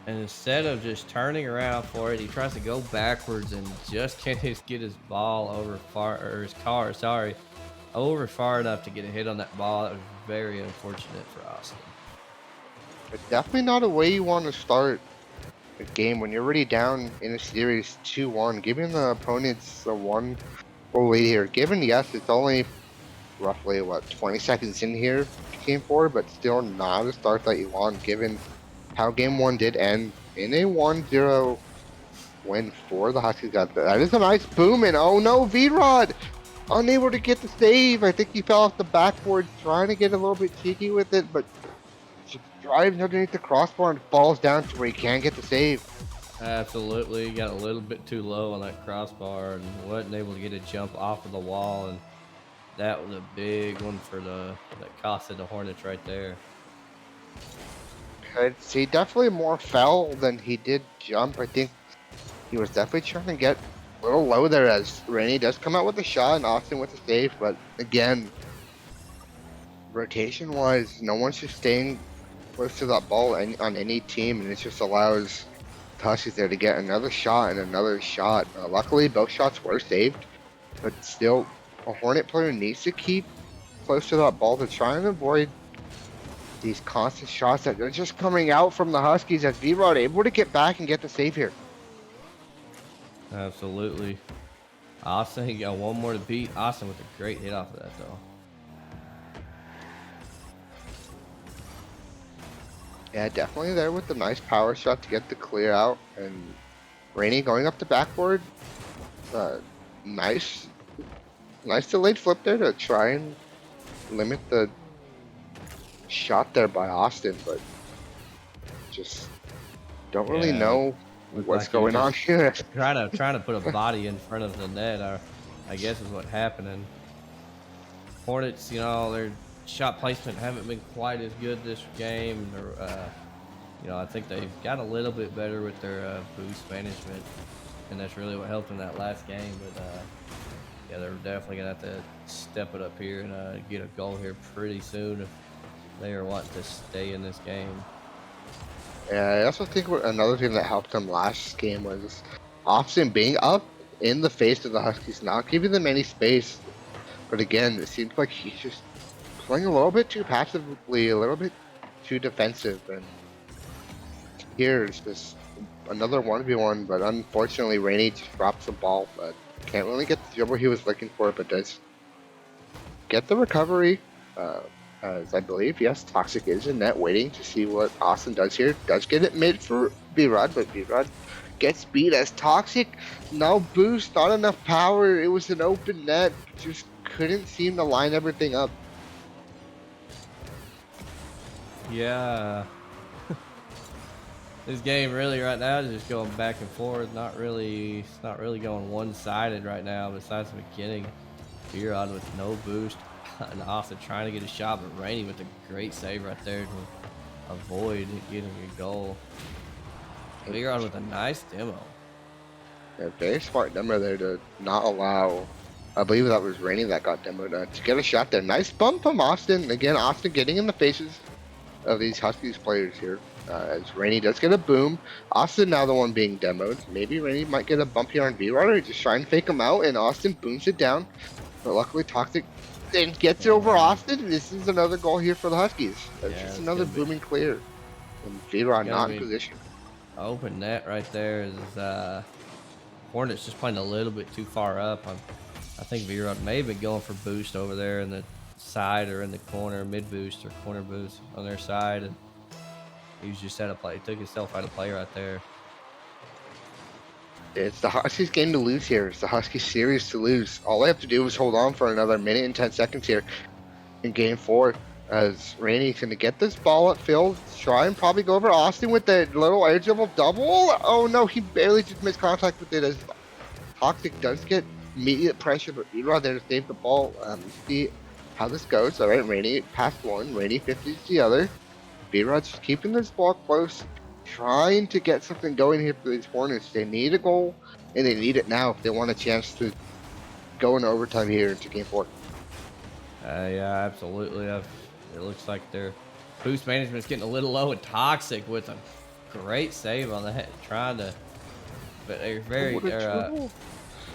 And instead of just turning around for it, he tries to go backwards and just can't get his ball over far enough to get a hit on that ball. That was very unfortunate for Austin. It's definitely not a way you want to start game when you're already down in a series 2-1, giving the opponents a 1 goal lead here. Given, yes, it's only roughly, 20 seconds in here, game 4, but still not a start that you want, given how game 1 did end in a 1-0 win for the Huskies. That is a nice boom, and oh no, V-Rod! Unable to get the save. I think he fell off the backboard, trying to get a little bit cheeky with it, but just drives underneath the crossbar and falls down to where he can't get the save. Absolutely, got a little bit too low on that crossbar and wasn't able to get a jump off of the wall, and that was a big one for that costed the Hornets right there. I'd say definitely more fell than he did jump. I think he was definitely trying to get a little low there as Rainey does come out with a shot and Austin with a save, but again, rotation-wise, no one's just staying close to that ball on any team, and it just allows the Huskies there to get another shot and another shot. Luckily, both shots were saved, but still, a Hornet player needs to keep close to that ball to try and avoid these constant shots that are just coming out from the Huskies as V-Rod able to get back and get the save here. Absolutely. Austin, he got one more to beat. Austin with a great hit off of that, though. Yeah, definitely there with the nice power shot to get the clear out. And Rainey going up the backboard. Nice delayed flip there to try and limit the shot there by Austin, but just don't really Yeah, know looked what's like he going was on here. trying to put a body in front of the net, I guess is what happened. And Hornets, their shot placement haven't been quite as good this game. I think they've got a little bit better with their boost management, and that's really what helped in that last game. But yeah, they're definitely gonna have to step it up here and get a goal here pretty soon if they are wanting to stay in this game. Yeah, I also think another thing that helped them last game was Austin being up in the face of the Huskies, not giving them any space. But again, it seems like he's just playing a little bit too passively, a little bit too defensive. And here's just another 1v1, but unfortunately Rainey just drops the ball, but can't really get the dribble he was looking for, but does get the recovery. As I believe, yes, Toxic is in net waiting to see what Austin does here. Does get it mid for V-Rod, but V-Rod gets beat as Toxic. No boost, not enough power. It was an open net. Just couldn't seem to line everything up. Yeah. This game really right now is just going back and forth. It's not really going one-sided right now besides the beginning. V-Rod with no boost. And Austin trying to get a shot, but Rainey with a great save right there to avoid getting a goal. V-Rod with a nice demo. Yeah, very smart demo there to not allow, I believe that was Rainey that got demoed, to get a shot there. Nice bump from Austin. Again, Austin getting in the faces of these Huskies players here. As Rainey does get a boom. Austin now the one being demoed. Maybe Rainey might get a bump here on V-Rod or just try and fake him out, and Austin booms it down. But luckily Toxic then gets it over Austin. This is another goal here for the Huskies. That's Yeah, just it's another gonna be- booming clear. And V-Rod Gotta not in be- position. Open net right there is Hornets just playing a little bit too far up. I think V-Rod may have been going for boost over there in the side or in the corner, mid boost or corner boost on their side, and he was just out of play. He took himself out of play right there. It's the Huskies game to lose here. It's the Huskies series to lose. All they have to do is hold on for another minute and 10 seconds here in game 4. As Rainey's going to get this ball upfield, try and probably go over Austin with that little air dribble double. Oh no, he barely just missed contact with it as Toxic does get immediate pressure, but V-Rod there to save the ball. See how this goes. All right, Rainey passed one, Rainey 50s the other. V-Rod's just keeping this ball close, trying to get something going here for these Hornets. They need a goal, and they need it now if they want a chance to go in overtime here into game 4. Yeah, absolutely. It looks like their boost management's getting a little low and Toxic with a great save on that, trying to. But they're very. What a dribble.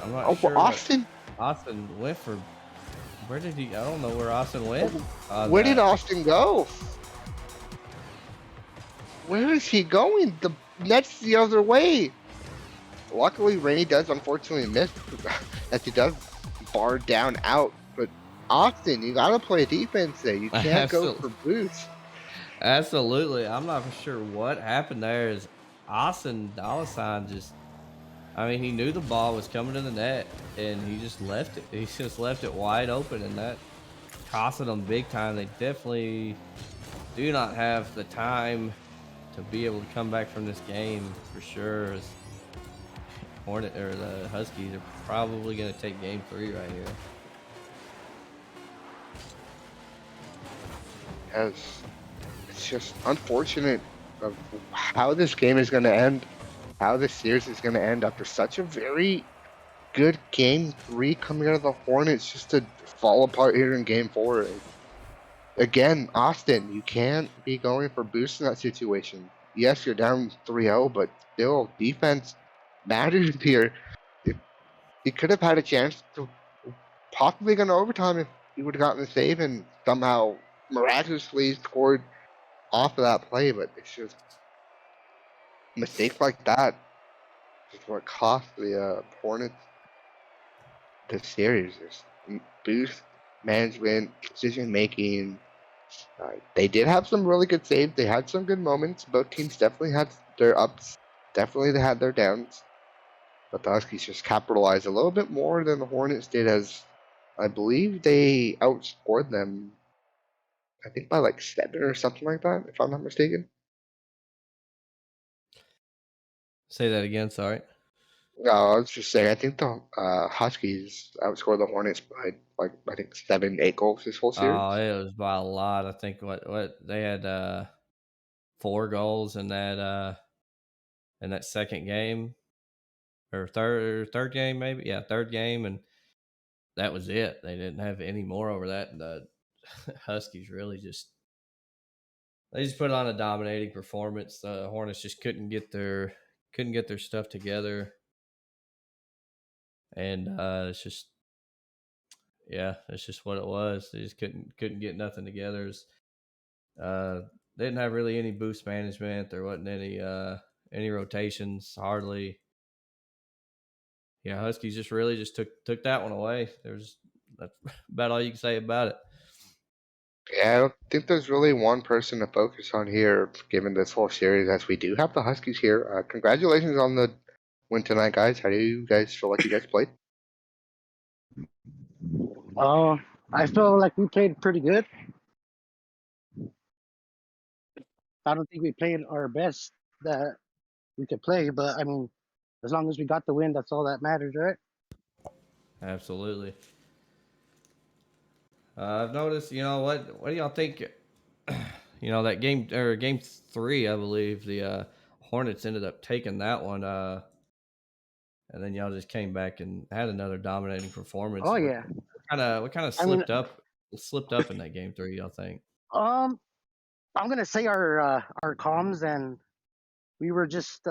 I'm not Oh, sure. well, Austin. Austin went for. Where did he? I don't know where Austin went. Where did Austin go? Where is he going? The nets the other way. Luckily, Rainey does unfortunately miss as he does bar down out. But Austin, you gotta play defense there. You can't go Absolutely. for boost. Absolutely. I'm not for sure what happened there. Is Austin Dollar just, I mean, he knew the ball was coming to the net and he just left it. He just left it wide open, and that costed them big time. They definitely do not have the time to be able to come back from this game for sure. As Hornet or the Huskies are probably going to take game 3 right here. As it's just unfortunate of how this game is going to end, how this series is going to end after such a very good game 3 coming out of the Hornets, just to fall apart here in game 4. Again, Austin, you can't be going for boost in that situation. Yes, you're down 3-0, but still, defense matters here. You could have had a chance to possibly go to overtime if you would have gotten the save and somehow miraculously scored off of that play, but it's just mistakes like that is what cost the Hornets the series. Just boost management, decision making. They did have some really good saves. They had some good moments. Both teams definitely had their ups. Definitely they had their downs. But the Huskies just capitalized a little bit more than the Hornets did, as I believe they outscored them, I think by like 7 or something like that, if I'm not mistaken. Say that again. Sorry. No, I was just saying, I think the Huskies outscored the Hornets by like I think 7, 8 goals this whole series. Oh, it was by a lot. I think what they had 4 goals in that second game, or third game maybe. Yeah, third game, and that was it. They didn't have any more over that. And the Huskies really just put on a dominating performance. The Hornets just couldn't get their stuff together, and it's just that's just what it was. They just couldn't get nothing together. They didn't have really any boost management. There wasn't any rotations hardly. Yeah, Huskies just really just took that one away. That's about all you can say about it. Yeah, I don't think there's really one person to focus on here, given this whole series, as we do have the Huskies here. Congratulations on the win tonight, guys. How do you guys feel like you guys played? I feel like we played pretty good. I don't think we played our best that we could play, but I mean, as long as we got the win, that's all that matters, right? Absolutely. I've noticed. You know what? What do y'all think? That game 3, I believe the Hornets ended up taking that one. And then y'all just came back and had another dominating performance. Oh yeah. What kind of I mean, slipped up in that game 3, y'all think? I'm gonna say our comms, and we were just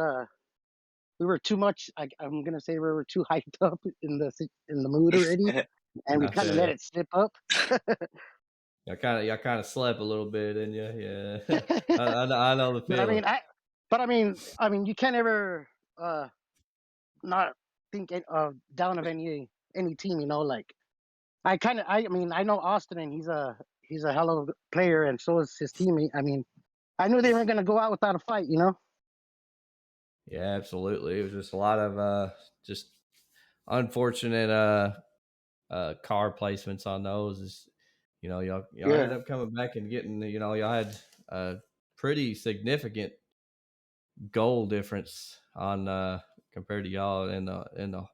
we were too much. I'm gonna say we were too hyped up in the mood already, and we I kind of feel let ya. it slip up. Y'all kind of slept a little bit, didn't you? Yeah, I know the But I feeling. mean, you can't ever not think down of any team. Like I mean, I know Austin, and he's a hell of a player, and so is his teammate. I mean, I knew they weren't gonna go out without a fight. Yeah, absolutely. It was just a lot of just unfortunate car placements on those. Y'all ended Yeah. up coming back and getting, y'all had a pretty significant goal difference on compared to y'all in the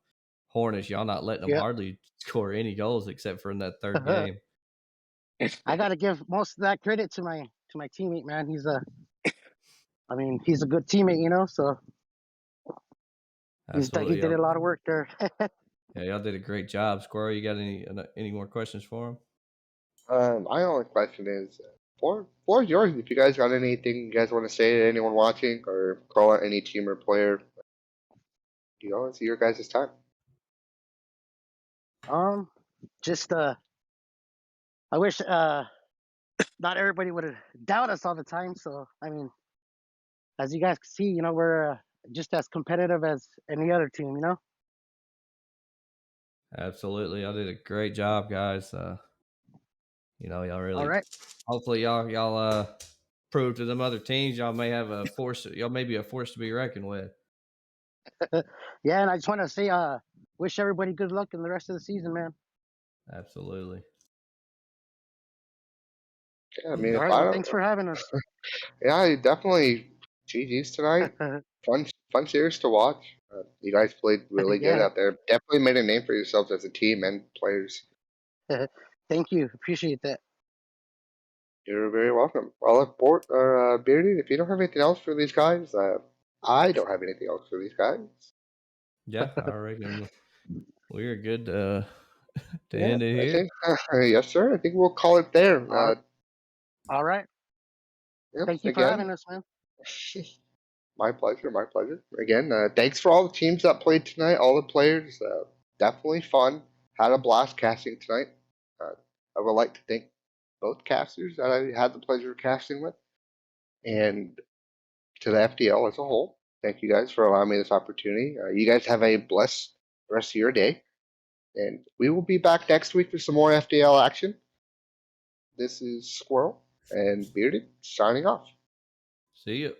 Hornets. Y'all not letting them Yeah. hardly score any goals except for in that third game. I gotta give most of that credit to my teammate, man. He's a good teammate, so he Absolutely. did a lot of work there. Yeah, y'all did a great job. Squirrel, you got any more questions for him? My only question is, floor is yours. If you guys got anything you guys want to say to anyone watching, or call out any team or player, it's your guys' time. Just I wish not everybody would doubt us all the time. So I mean, as you guys can see, we're just as competitive as any other team. Absolutely, y'all did a great job, guys. Y'all All really. right. Hopefully, y'all prove to them other teams y'all may have a force. Y'all may be a force to be reckoned with. Yeah, and I just want to say, wish everybody good luck in the rest of the season, man. Absolutely. Yeah, I mean, All if right. I Well, don't, thanks for having us. yeah, definitely GG's tonight. Fun series to watch. You guys played really good Yeah. out there. Definitely made a name for yourselves as a team and players. Thank you. Appreciate that. You're very welcome. Well, if Beardy, if you don't have anything else for these guys, I don't have anything else for these guys. Yeah, I reckon we're good to Yeah, end it I here. think, yes, sir. I think we'll call it there. All right. Yep, Thank you for again, having us, man. my pleasure, my pleasure. Again, thanks for all the teams that played tonight, all the players. Definitely fun. Had a blast casting tonight. I would like to thank both casters that I had the pleasure of casting with, and to the FDL as a whole. Thank you guys for allowing me this opportunity. You guys have a blessed rest of your day, and we will be back next week for some more FDL action. This is Squirrel and Bearded signing off. See you.